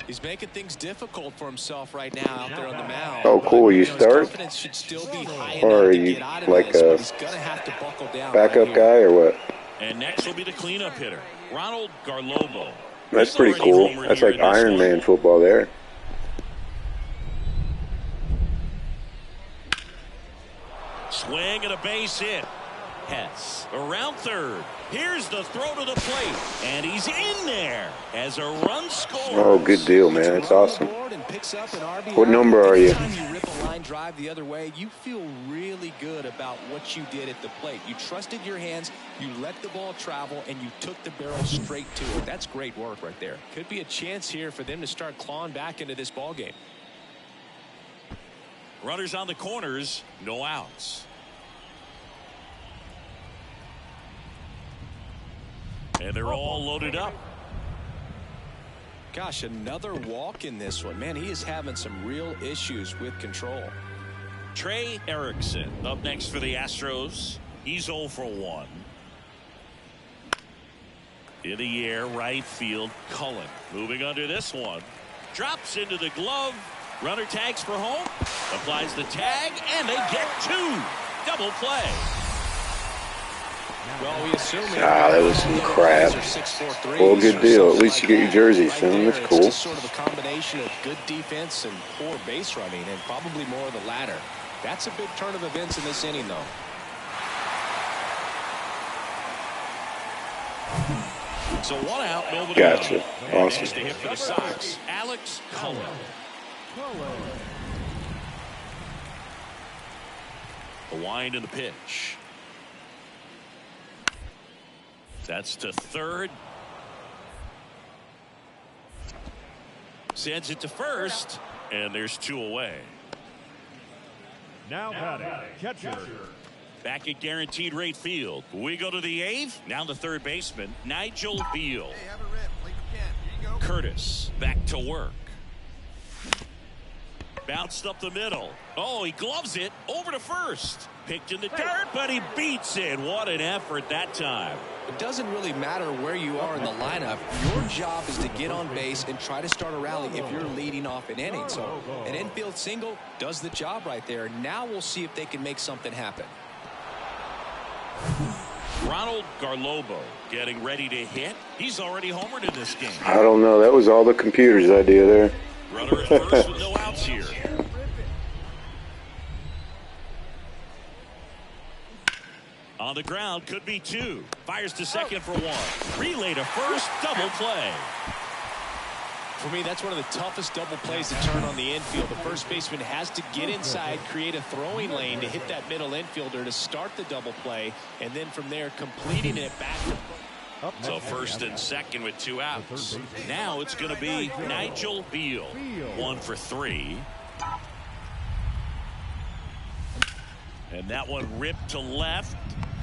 He's making things difficult for himself right now out there on the mound. Oh, cool. You His start? confidence should still be high Or are enough to you get out of like this, a but he's gonna have to buckle down backup right guy or what? And next will be the cleanup hitter, Ronald Garlobo. That's He's pretty already cool. homered That's here like in this Iron one. Man football there. Swing and a base hit. Hess around third. Here's the throw to the plate, and he's in there as a run scores. Oh, good deal, man. That's awesome. What number are you? Anytime you rip a line drive the other way, you feel really good about what you did at the plate. You trusted your hands, you let the ball travel, and you took the barrel straight to it. That's great work right there. Could be a chance here for them to start clawing back into this ball game. Runners on the corners, no outs. And they're all loaded up. Gosh, another walk in this one. Man, he is having some real issues with control. Trey Erickson up next for the Astros. He's 0 for 1. In the air, right field, Cullen. Moving under this one. Drops into the glove. Runner tags for home. Applies the tag, and they get 2. Double play. Well, we assume that was some crap. Well, good deal. At least you get your jersey soon. That's cool. It's sort of a combination of good defense and poor base running, and probably more of the latter. That's a big turn of events in this inning, though. So 1 out, nobody Gotcha. out. Awesome. Next to hit for the Sox, Alex Cullen. The wind and the pitch. That's to third. Sends it to first, and there's 2 away. Now batting, catcher. Back at guaranteed rate field. We go to the 8th. Now the third baseman, Nigel Beal. Hey, have a rip like you can. Here you go. Curtis back to work. Bounced up the middle. Oh, he gloves it over to first. Picked in the dirt, but he beats it. What an effort that time. It doesn't really matter where you are in the lineup. Your job is to get on base and try to start a rally if you're leading off an inning. So an infield single does the job right there. Now we'll see if they can make something happen. Ronald Garlobo getting ready to hit. He's already homered in this game. I don't know. That was all the computer's idea there. Runner at first with no outs here. On the ground, could be 2. Fires to second for 1. Relay to first, double play. For me, that's one of the toughest double plays to turn on the infield. The first baseman has to get inside, create a throwing lane to hit that middle infielder to start the double play, and then from there completing it back. So first and second with 2 outs. Now it's going to be Nigel Beal. 1 for 3. And that one ripped to left.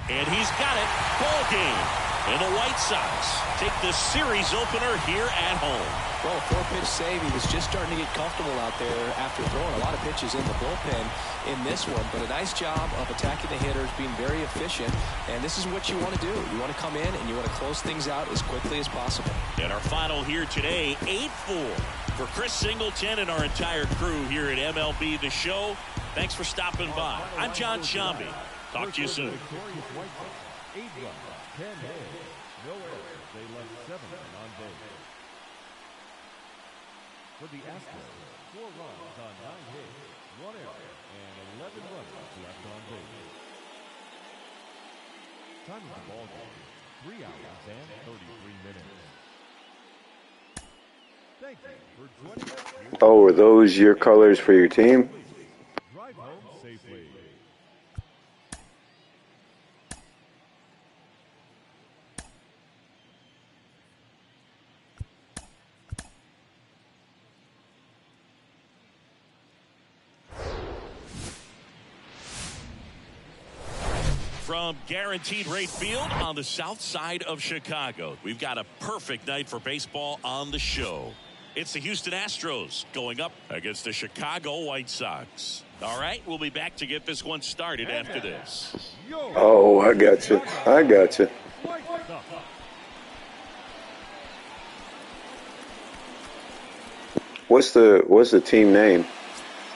And he's got it. Ball game. And the White Sox take the series opener here at home. Well, 4-pitch save. He was just starting to get comfortable out there after throwing a lot of pitches in the bullpen in this one. But a nice job of attacking the hitters, being very efficient. And this is what you want to do. You want to come in and you want to close things out as quickly as possible. And our final here today, 8-4 for Chris Singleton and our entire crew here at MLB The Show. Thanks for stopping by. I'm John Shambi. Talk to you soon. 8 runs, 10 hits, no errors. They left 7 on base. For the Astros, 4 runs on 9 hits, 1 error, and 11 runners left on base. Time of the ball game, 3 hours and 33 minutes. Thank you for joining us. Oh, are those your colors for your team? Drive home safely. From Guaranteed Rate Field on the south side of Chicago, we've got a perfect night for baseball on the show. It's the Houston Astros going up against the Chicago White Sox. All right, we'll be back to get this one started after this. Oh, I got you. I got you. What's the team name?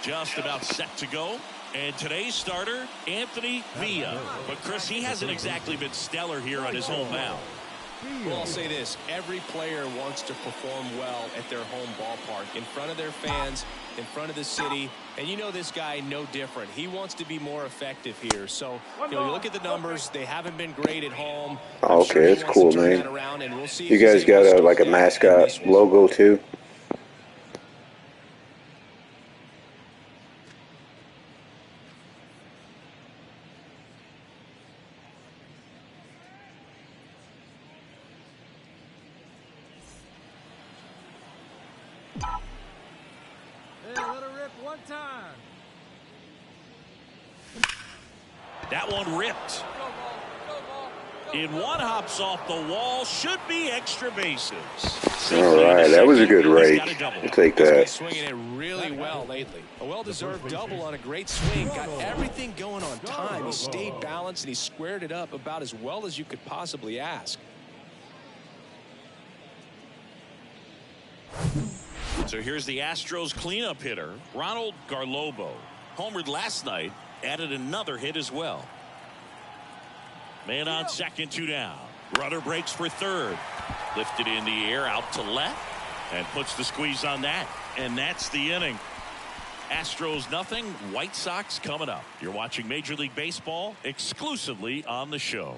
Just about set to go. And today's starter, Anthony Villa. But, Chris, he hasn't exactly been stellar here on his home mound. Well, I'll say this. Every player wants to perform well at their home ballpark, in front of their fans, in front of the city. And you know this guy no different. He wants to be more effective here. So, you look at the numbers. They haven't been great at home. Okay, that's cool, man. You guys got like a mascot logo, too? That one ripped. In one hops off the wall, should be extra bases. All right, that was a good rake. We'll take that. He's swinging it really well lately. A well-deserved double on a great swing. Got everything going on time. He stayed balanced and he squared it up about as well as you could possibly ask. So here's the Astros cleanup hitter, Ronald Garlobo. Homered last night, added another hit as well. Man on second, 2 down. Runner breaks for third. Lifted in the air out to left and puts the squeeze on that. And that's the inning. Astros nothing, White Sox coming up. You're watching Major League Baseball exclusively on the show.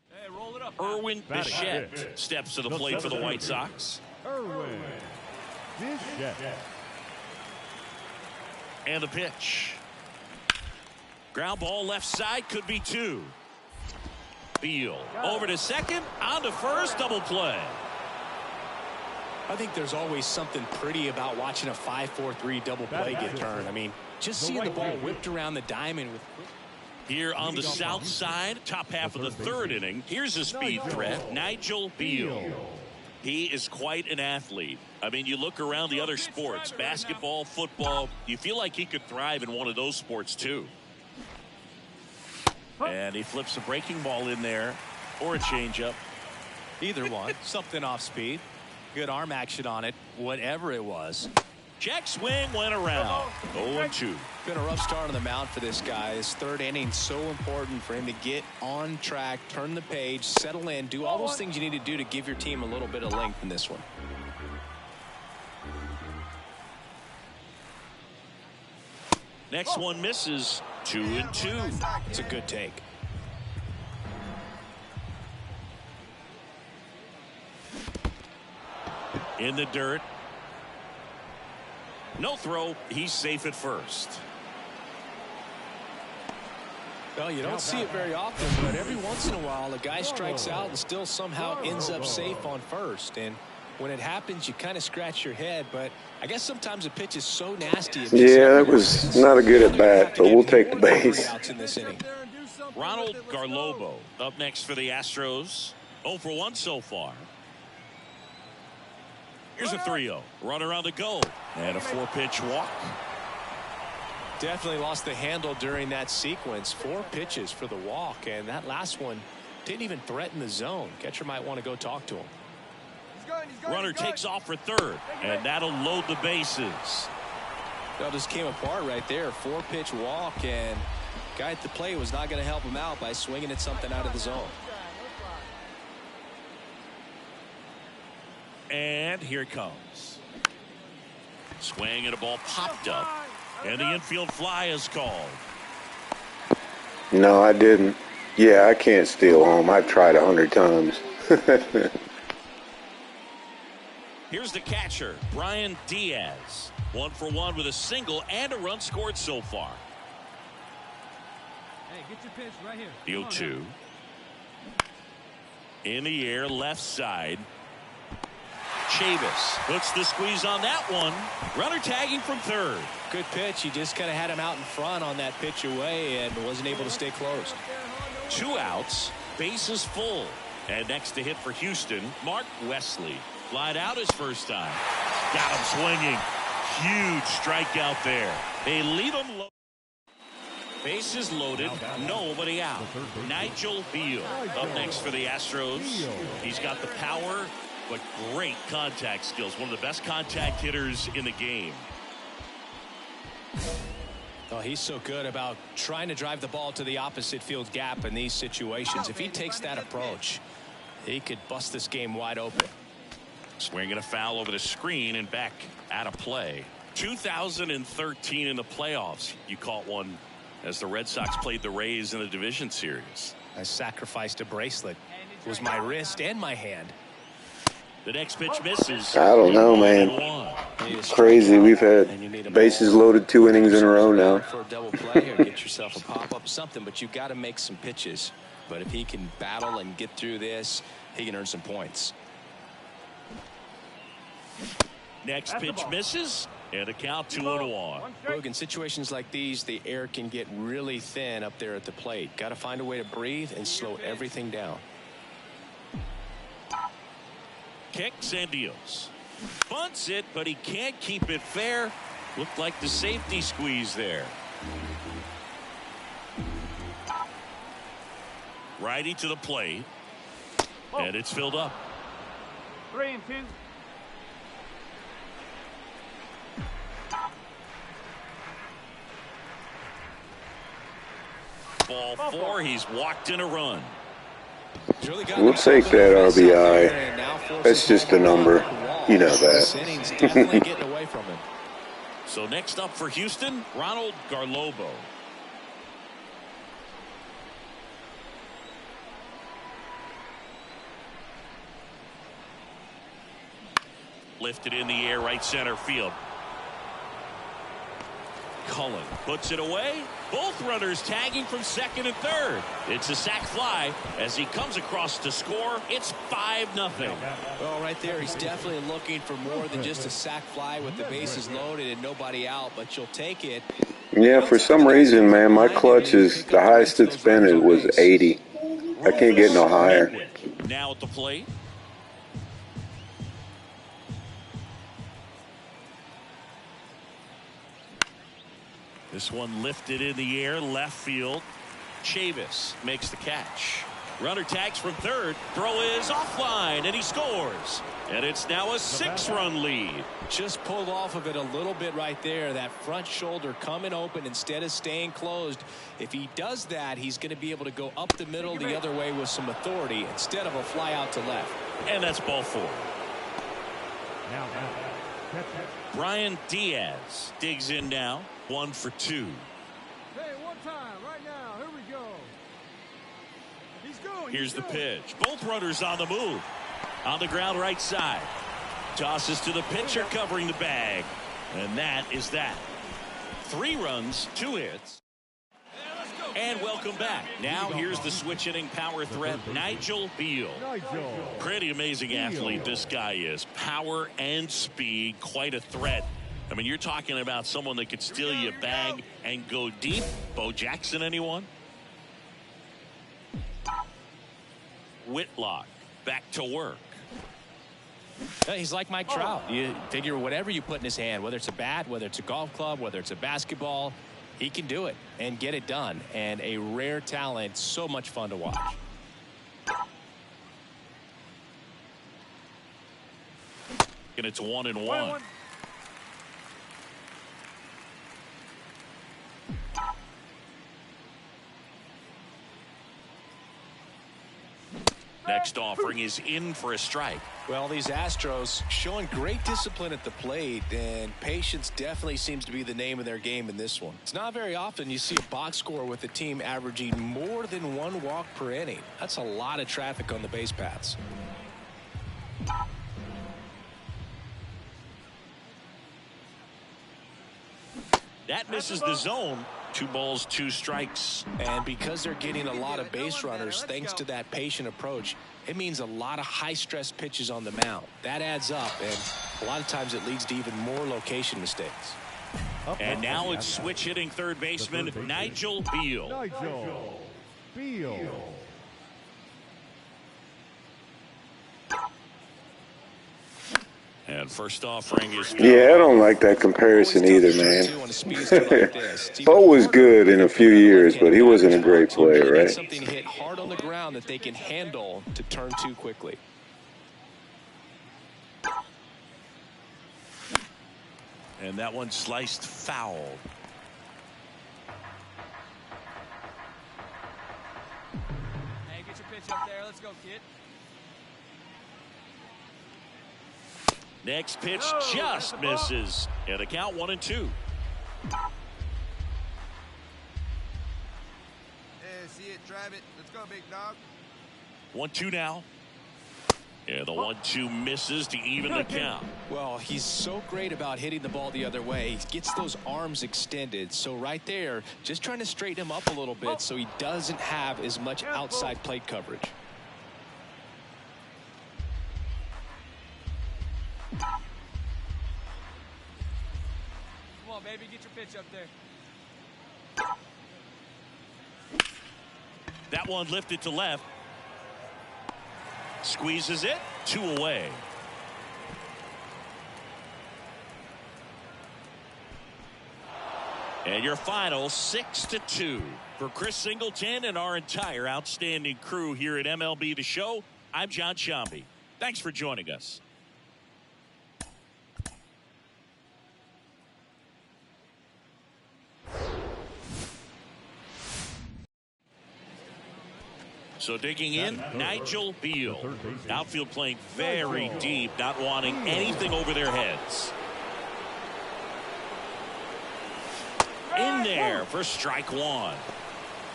Hey, roll it up. Erwin Bichette steps to the plate for the White Sox. Erwin Bichette. And the pitch. Ground ball left side, could be 2. Beal over to second, on to first, double play. I think there's always something pretty about watching a 5-4-3 double play get turned. I mean, just seeing the ball whipped around the diamond with. Here on the south side, top half of the third inning, here's a speed threat, Nigel Beal. He is quite an athlete. I mean, you look around the other sports, basketball, football, you feel like he could thrive in one of those sports too. And he flips a breaking ball in there, or a changeup. Either one, something off speed. Good arm action on it, whatever it was. Check swing went around. 0-2. Been a rough start on the mound for this guy. His third inning so important for him to get on track, turn the page, settle in, do all those things you need to do to give your team a little bit of length in this one. Next one misses. 2-2. It's a good take. In the dirt. No throw. He's safe at first. Well, you don't see it very often, but every once in a while a guy strikes out and still somehow ends up safe on first. And when it happens, you kind of scratch your head. But I guess sometimes a pitch is so nasty. Yeah, that was not a good at bat, but we'll take the base. Ronald Garlobo up next for the Astros. 0 for 1 so far. Here's a 3-0. Runner on the go. And a 4-pitch walk. Definitely lost the handle during that sequence. 4 pitches for the walk. And that last one didn't even threaten the zone. Catcher might want to go talk to him. Runner takes off for third. And that'll load the bases. That just came apart right there. 4-pitch walk. And guy at the plate was not going to help him out by swinging at something out of the zone. And here it comes. Swing and a ball popped up. And the infield fly is called. No, I didn't. Yeah, I can't steal home. I've tried 100 times. Here's the catcher, Brian Diaz. 1 for 1 with a single and a run scored so far. Hey, get your pitch right here. The 0-2. In the air, left side. Chavis puts the squeeze on that one. Runner tagging from third. Good pitch. He just kind of had him out in front on that pitch away and wasn't able to stay closed. 2 outs, bases full. And next to hit for Houston, Mark Wesley. Flied out his first time. Got him swinging. Huge strikeout there. They leave him low. Bases loaded, nobody out. Nigel Beal up next for the Astros. He's got the power, but great contact skills. One of the best contact hitters in the game. Oh, he's so good about trying to drive the ball to the opposite field gap in these situations. If he takes that approach, he could bust this game wide open. Swinging a foul over the screen and back out of play. 2013 in the playoffs, you caught one as the Red Sox played the Rays in the division series. I sacrificed a bracelet. It was my wrist and my hand. The next pitch misses. I don't know, man. It's crazy. We've had bases loaded 2 innings in a row now. For a double play or get yourself a pop-up something, but you got to make some pitches. But if he can battle and get through this, he can earn some points. Next pitch misses, and a count 2-1. Look, in situations like these, the air can get really thin up there at the plate. Got to find a way to breathe and slow everything down. Kicks and deals. Bunts it, but he can't keep it fair. Looked like the safety squeeze there. Righty to the plate. And it's filled up. 3-2. Ball 4. He's walked in a run. We'll take that RBI. That's just a number. You know that. So next up for Houston, Ronald Garlobo. Lifted in the air, right center field. Cullen puts it away. Both runners tagging from second and third. It's a sac fly as he comes across to score. It's 5-0. Well, right there, he's definitely looking for more than just a sac fly with the bases loaded and nobody out, but you'll take it. Yeah, for some reason, man, my clutch is the highest it's been. It was 80. I can't get no higher. Now at the plate. This one lifted in the air, left field. Chavis makes the catch. Runner tags from third. Throw is offline, and he scores. And it's now a 6-run lead. Just pulled off of it a little bit right there. That front shoulder coming open instead of staying closed. If he does that, he's going to be able to go up the middle the other way with some authority instead of a fly out to left. And that's ball 4. Brian Diaz digs in now. 1 for 2. Hey, one time, right now. Here we go. He's going. Here's the pitch. Both runners on the move. On the ground, right side. Tosses to the pitcher, covering the bag. And that is that. 3 runs, 2 hits. And welcome back. Now here's the switch hitting power threat, Nigel Beal. Pretty amazing athlete this guy is. Power and speed, quite a threat. I mean, you're talking about someone that could steal you a bag and go deep. Bo Jackson, anyone? Whitlock back to work. He's like Mike Trout. You figure whatever you put in his hand, whether it's a bat, whether it's a golf club, whether it's a basketball, he can do it and get it done. And a rare talent, so much fun to watch. And it's 1-1. Next offering is in for a strike. Well, these Astros showing great discipline at the plate, and patience definitely seems to be the name of their game in this one. It's not very often you see a box score with a team averaging more than 1 walk per inning. That's a lot of traffic on the base paths. That misses the zone. 2 balls, 2 strikes. And because they're getting a lot of base runners, thanks to that patient approach, it means a lot of high-stress pitches on the mound. That adds up, and a lot of times it leads to even more location mistakes. And now it's switch hitting third baseman Nigel Beal. Nigel Beal. And first offering is... Yeah, I don't like that comparison either, man. Bo was good in a few years, but he wasn't a great player, right? Something hit hard on the ground that they can handle to turn to quickly. And that one sliced foul. Hey, get your pitch up there. Let's go, kid. Next pitch just misses. And a count 1-2. Yeah, see it, drive it. Let's go, big dog. 1-2 now. And the 1-2 misses to even the count. Well, he's so great about hitting the ball the other way. He gets those arms extended. So right there, just trying to straighten him up a little bit so he doesn't have as much outside plate coverage. Come on, baby, get your pitch up there. That one lifted to left. Squeezes it. 2 away. And your final 6-2 for Chris Singleton and our entire outstanding crew here at MLB The Show. I'm John Sciambi. Thanks for joining us. So digging in, Nigel Beal. Outfield playing very deep, not wanting anything over their heads. In there for strike 1.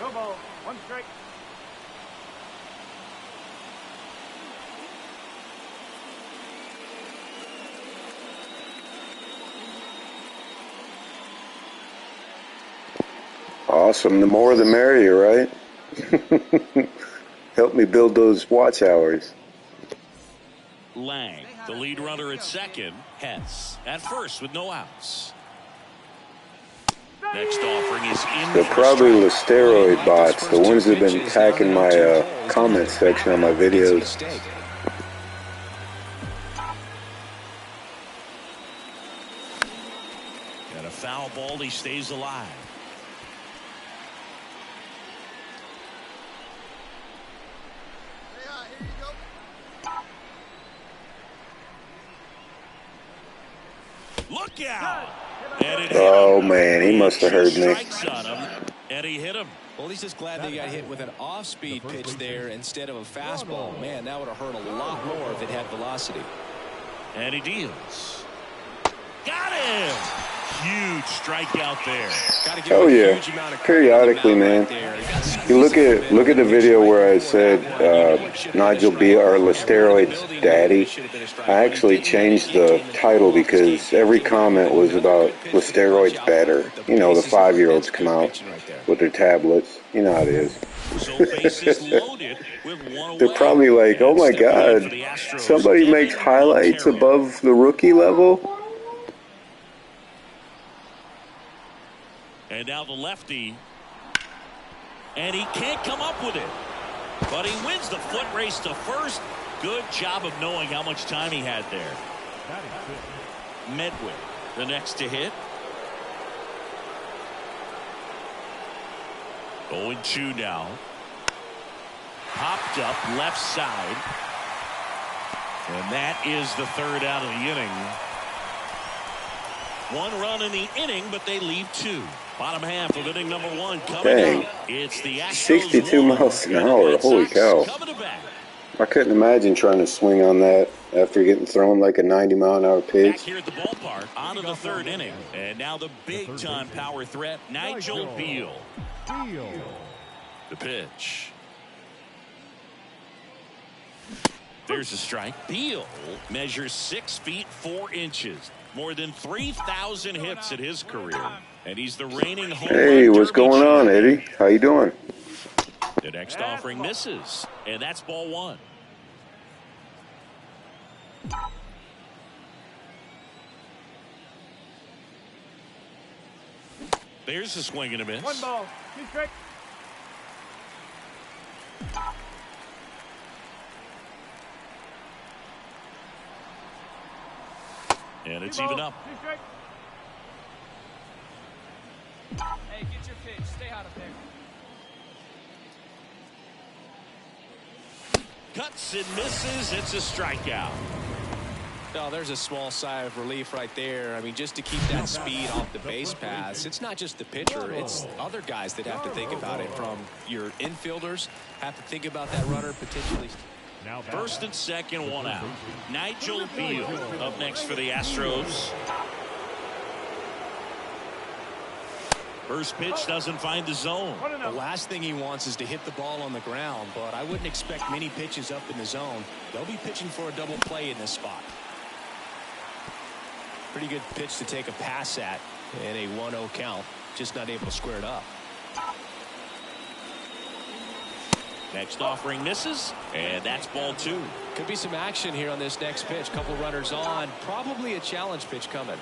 No ball. 1 strike. Awesome. The more the merrier, right? Help me build those watch hours. Lang, the lead runner at second. Hess at first with no outs. Next offering is in. They're probably the steroid bots, the ones that have been attacking my comment section on my videos. Got a foul ball. He stays alive. Here you go. Look out! Oh man, he must have heard me. And he hit him. Well, he's just glad they got hit with an off-speed pitch there instead of a fastball. Man, that would have hurt a lot more if it had velocity. And he deals. Got him! Huge strikeout there. Oh yeah, periodically, man. You look at the video where I said Nigel Beal or Listeroid's daddy. I actually changed the title because every comment was about Listeroid's better. You know, the 5-year-olds come out with their tablets. You know how it is. They're probably like, oh my God, somebody makes highlights above the rookie level. And now the lefty. And he can't come up with it. But he wins the foot race to first. Good job of knowing how much time he had there. Medwick, the next to hit. 0-2 now. Popped up left side. And that is the third out of the inning. 1 run in the inning, but they leave 2. Bottom half of inning number 1 coming up. It's the Astros 62 miles an hour. Holy cow. I couldn't imagine trying to swing on that after getting thrown like a 90-mile-an-hour pitch. Back here at the ballpark, on to the 3rd inning. And now the big-time power threat, Nigel Beal. The pitch. There's a strike. Beal measures 6 feet 4 inches. More than 3,000 hits in his career. And he's the reigning home Hey, run what's derby going on, champion. Eddie? How you doing? The next offering misses, and that's ball one. There's a swing and a miss. One ball. Two strike. And it's Two even ball, up. two strike. Hey, get your pitch. Stay out of there. Cuts and misses. It's a strikeout. No, there's a small sigh of relief right there. I mean, just to keep that speed off the base paths. It's not just the pitcher. It's other guys that have to think about it. From your infielders, have to think about that runner potentially. Now First and second, one out. Nigel Beal up next for the Astros. First pitch doesn't find the zone. The last thing he wants is to hit the ball on the ground, but I wouldn't expect many pitches up in the zone. They'll be pitching for a double play in this spot. Pretty good pitch to take a pass at in a 1-0 count. Just not able to square it up. Next offering misses, and that's ball two. Could be some action here on this next pitch. Couple runners on. Probably a challenge pitch coming.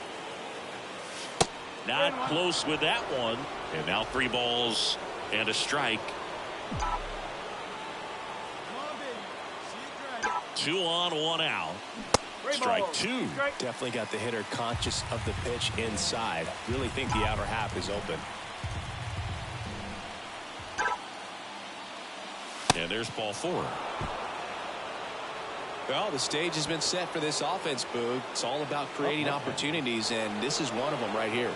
Not close with that one. And now 3 balls and a strike. 2 on, 1 out. Strike 2. Definitely got the hitter conscious of the pitch inside. Really think the outer half is open. And there's ball 4. Well, the stage has been set for this offense, Boog. It's all about creating opportunities, and this is one of them right here.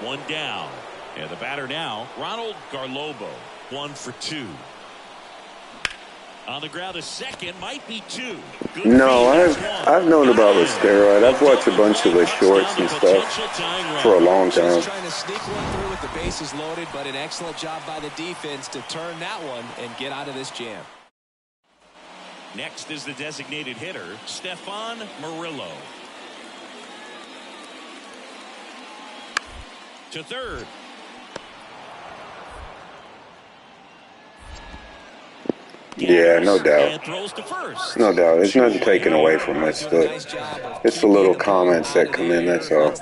1 down. And the batter now, Ronald Garlobo, 1 for 2. On the ground, a second, might be 2. Good No, feed, I've known about the steroid. I've watched a bunch of the shorts and stuff for a long time. Just trying to sneak one through with the bases loaded, but an excellent job by the defense to turn that one and get out of this jam. Next is the designated hitter, Stefan Murillo. To third. Yeah, no And doubt. throws to first. No doubt. There's nothing taken away from it. It's the little comments that come in, that's all.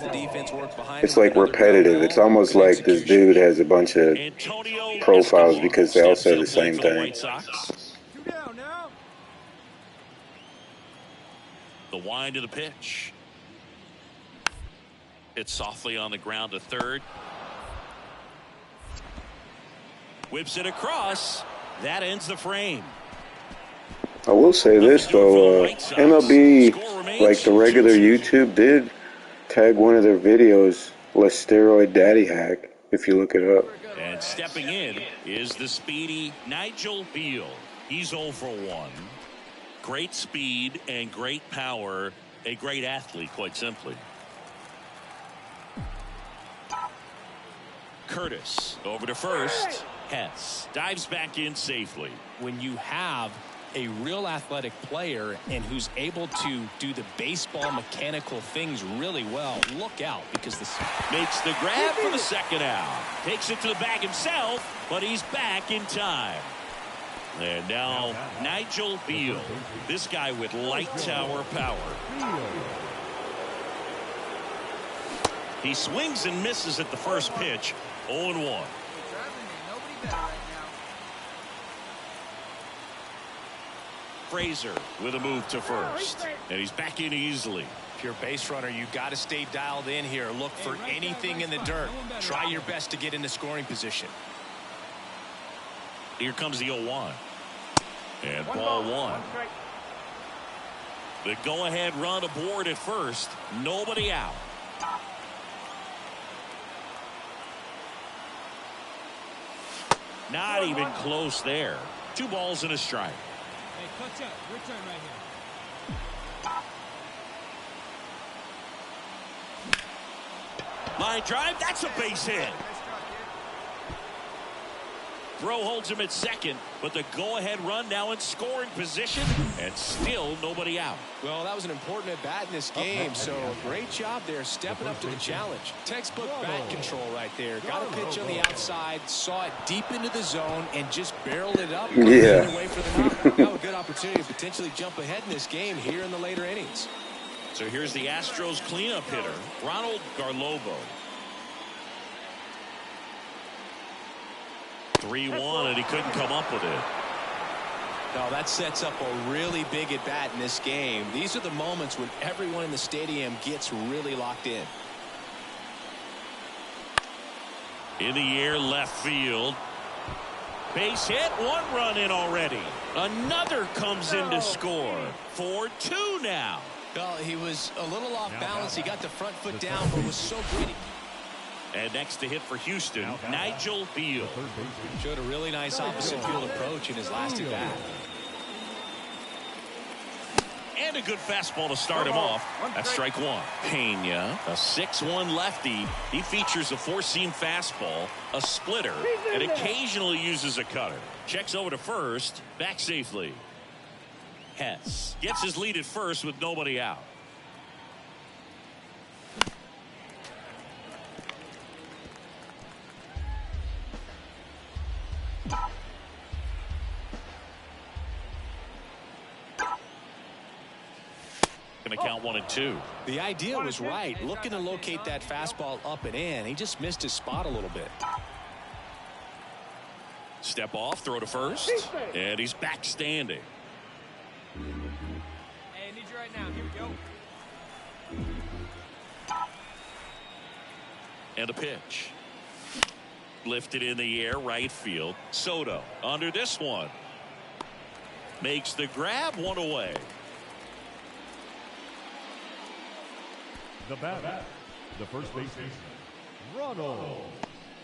It's like repetitive. It's almost like this dude has a bunch of Antonio profiles Escobar because they all steps say to the same plate for the thing. White Sox. 2 down now. The wind of the pitch. It's softly on the ground to third. Whips it across. That ends the frame. I will say this, though. MLB, like the regular YouTube, did tag one of their videos, "Less Steroid Daddy Hack," if you look it up. And stepping in is the speedy Nigel Beal. He's 0 for 1. Great speed and great power. A great athlete, quite simply. Curtis over to first. Hess dives back in safely. When you have a real athletic player and who's able to do the baseball mechanical things really well, look out, because this Makes the grab for the second out. Takes it to the bag himself, but he's back in time. And now Nigel Beal. This guy with light tower power. He swings and misses at the first pitch. 0-1. Frazier with a move to first. And he's back in easily. If you're a base runner, you got to stay dialed in here. Look for anything in the dirt. Try your best to get into scoring position. Here comes the 0-1. And ball 1. The go-ahead run aboard at first. Nobody out. Not even close there. 2 balls and a strike. Hey, clutch up. Your turn right here. Line drive. That's a base hit. throw holds him at second, but the go-ahead run now in scoring position, and still nobody out. Well, that was an important at-bat in this game, so a great job there stepping up to the challenge. Textbook bat control right there. Got a pitch on the outside, saw it deep into the zone, and just barreled it up. Yeah. Away for the knock. Now a good opportunity to potentially jump ahead in this game here in the later innings. So here's the Astros cleanup hitter, Ronald Garlobo. 3-1, and he couldn't come up with it. No, that sets up a really big at-bat in this game. These are the moments when everyone in the stadium gets really locked in. In the air, left field. Base hit, 1 run in already. Another comes in to score. 4-2 now. Well, he was a little off balance. He got the front foot down, but was so gritty. And next to hit for Houston, Nigel Beal. Showed a really nice opposite field approach in his last at-bat. And a good fastball to start him off. That's strike 1. Pena, a 6-1 lefty. He features a 4-seam fastball, a splitter, and occasionally uses a cutter. Checks over to first, back safely. Hess gets his lead at first with nobody out. Going to count 1 and 2. The idea was right, looking to locate that fastball up and in. He just missed his spot a little bit. Step off, throw to first, and he's back standing. Hey, I need you right now. Here we go. And a pitch. Lifted in the air, right field. Soto under this one. Makes the grab, 1 away. The batter, the first baseman, Ronald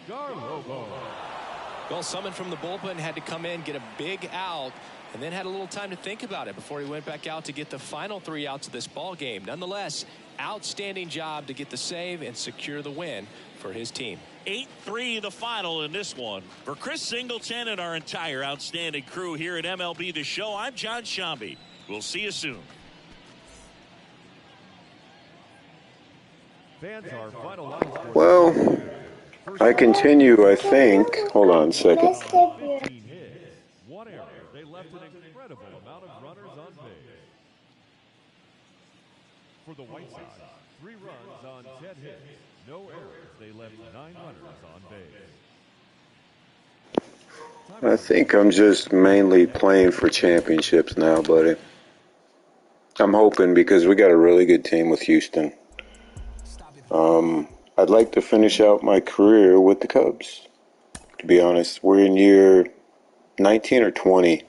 Garlobo. Well, someone from the bullpen had to come in, get a big out, and then had a little time to think about it before he went back out to get the final 3 outs of this ball game. Nonetheless, outstanding job to get the save and secure the win for his team. 8-3 the final in this one. For Chris Singleton and our entire outstanding crew here at MLB The Show, I'm John Shambi. We'll see you soon. Fans are finalized. Well, I continue, I think. Hold on a second. 15 hits, 1 error. They left an incredible amount of runners on base. For the White Sox, 3 runs on 10 hits, no errors. They left 9 runners on base. I think I'm just mainly playing for championships now, buddy. I'm hoping because we got a really good team with Houston. I'd like to finish out my career with the Cubs. To be honest, we're in year 19 or 20.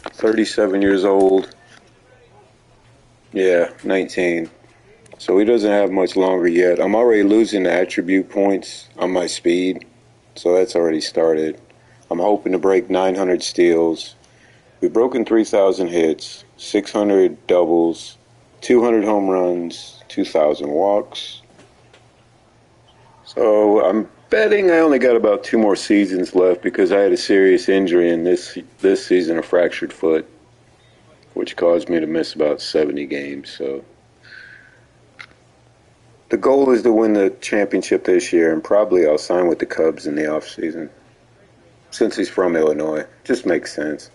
37 years old. Yeah, 19. So he doesn't have much longer yet. I'm already losing the attribute points on my speed. So that's already started. I'm hoping to break 900 steals. We've broken 3,000 hits, 600 doubles, 200 home runs, 2,000 walks. So I'm betting I only got about 2 more seasons left because I had a serious injury in this season, a fractured foot, which caused me to miss about 70 games. So the goal is to win the championship this year, and probably I'll sign with the Cubs in the offseason. Since he's from Illinois, just makes sense.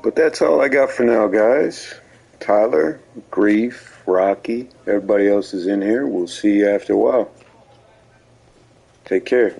But that's all I got for now, guys. Tyler, Grief, Rocky, everybody else is in here. We'll see you after a while. Take care.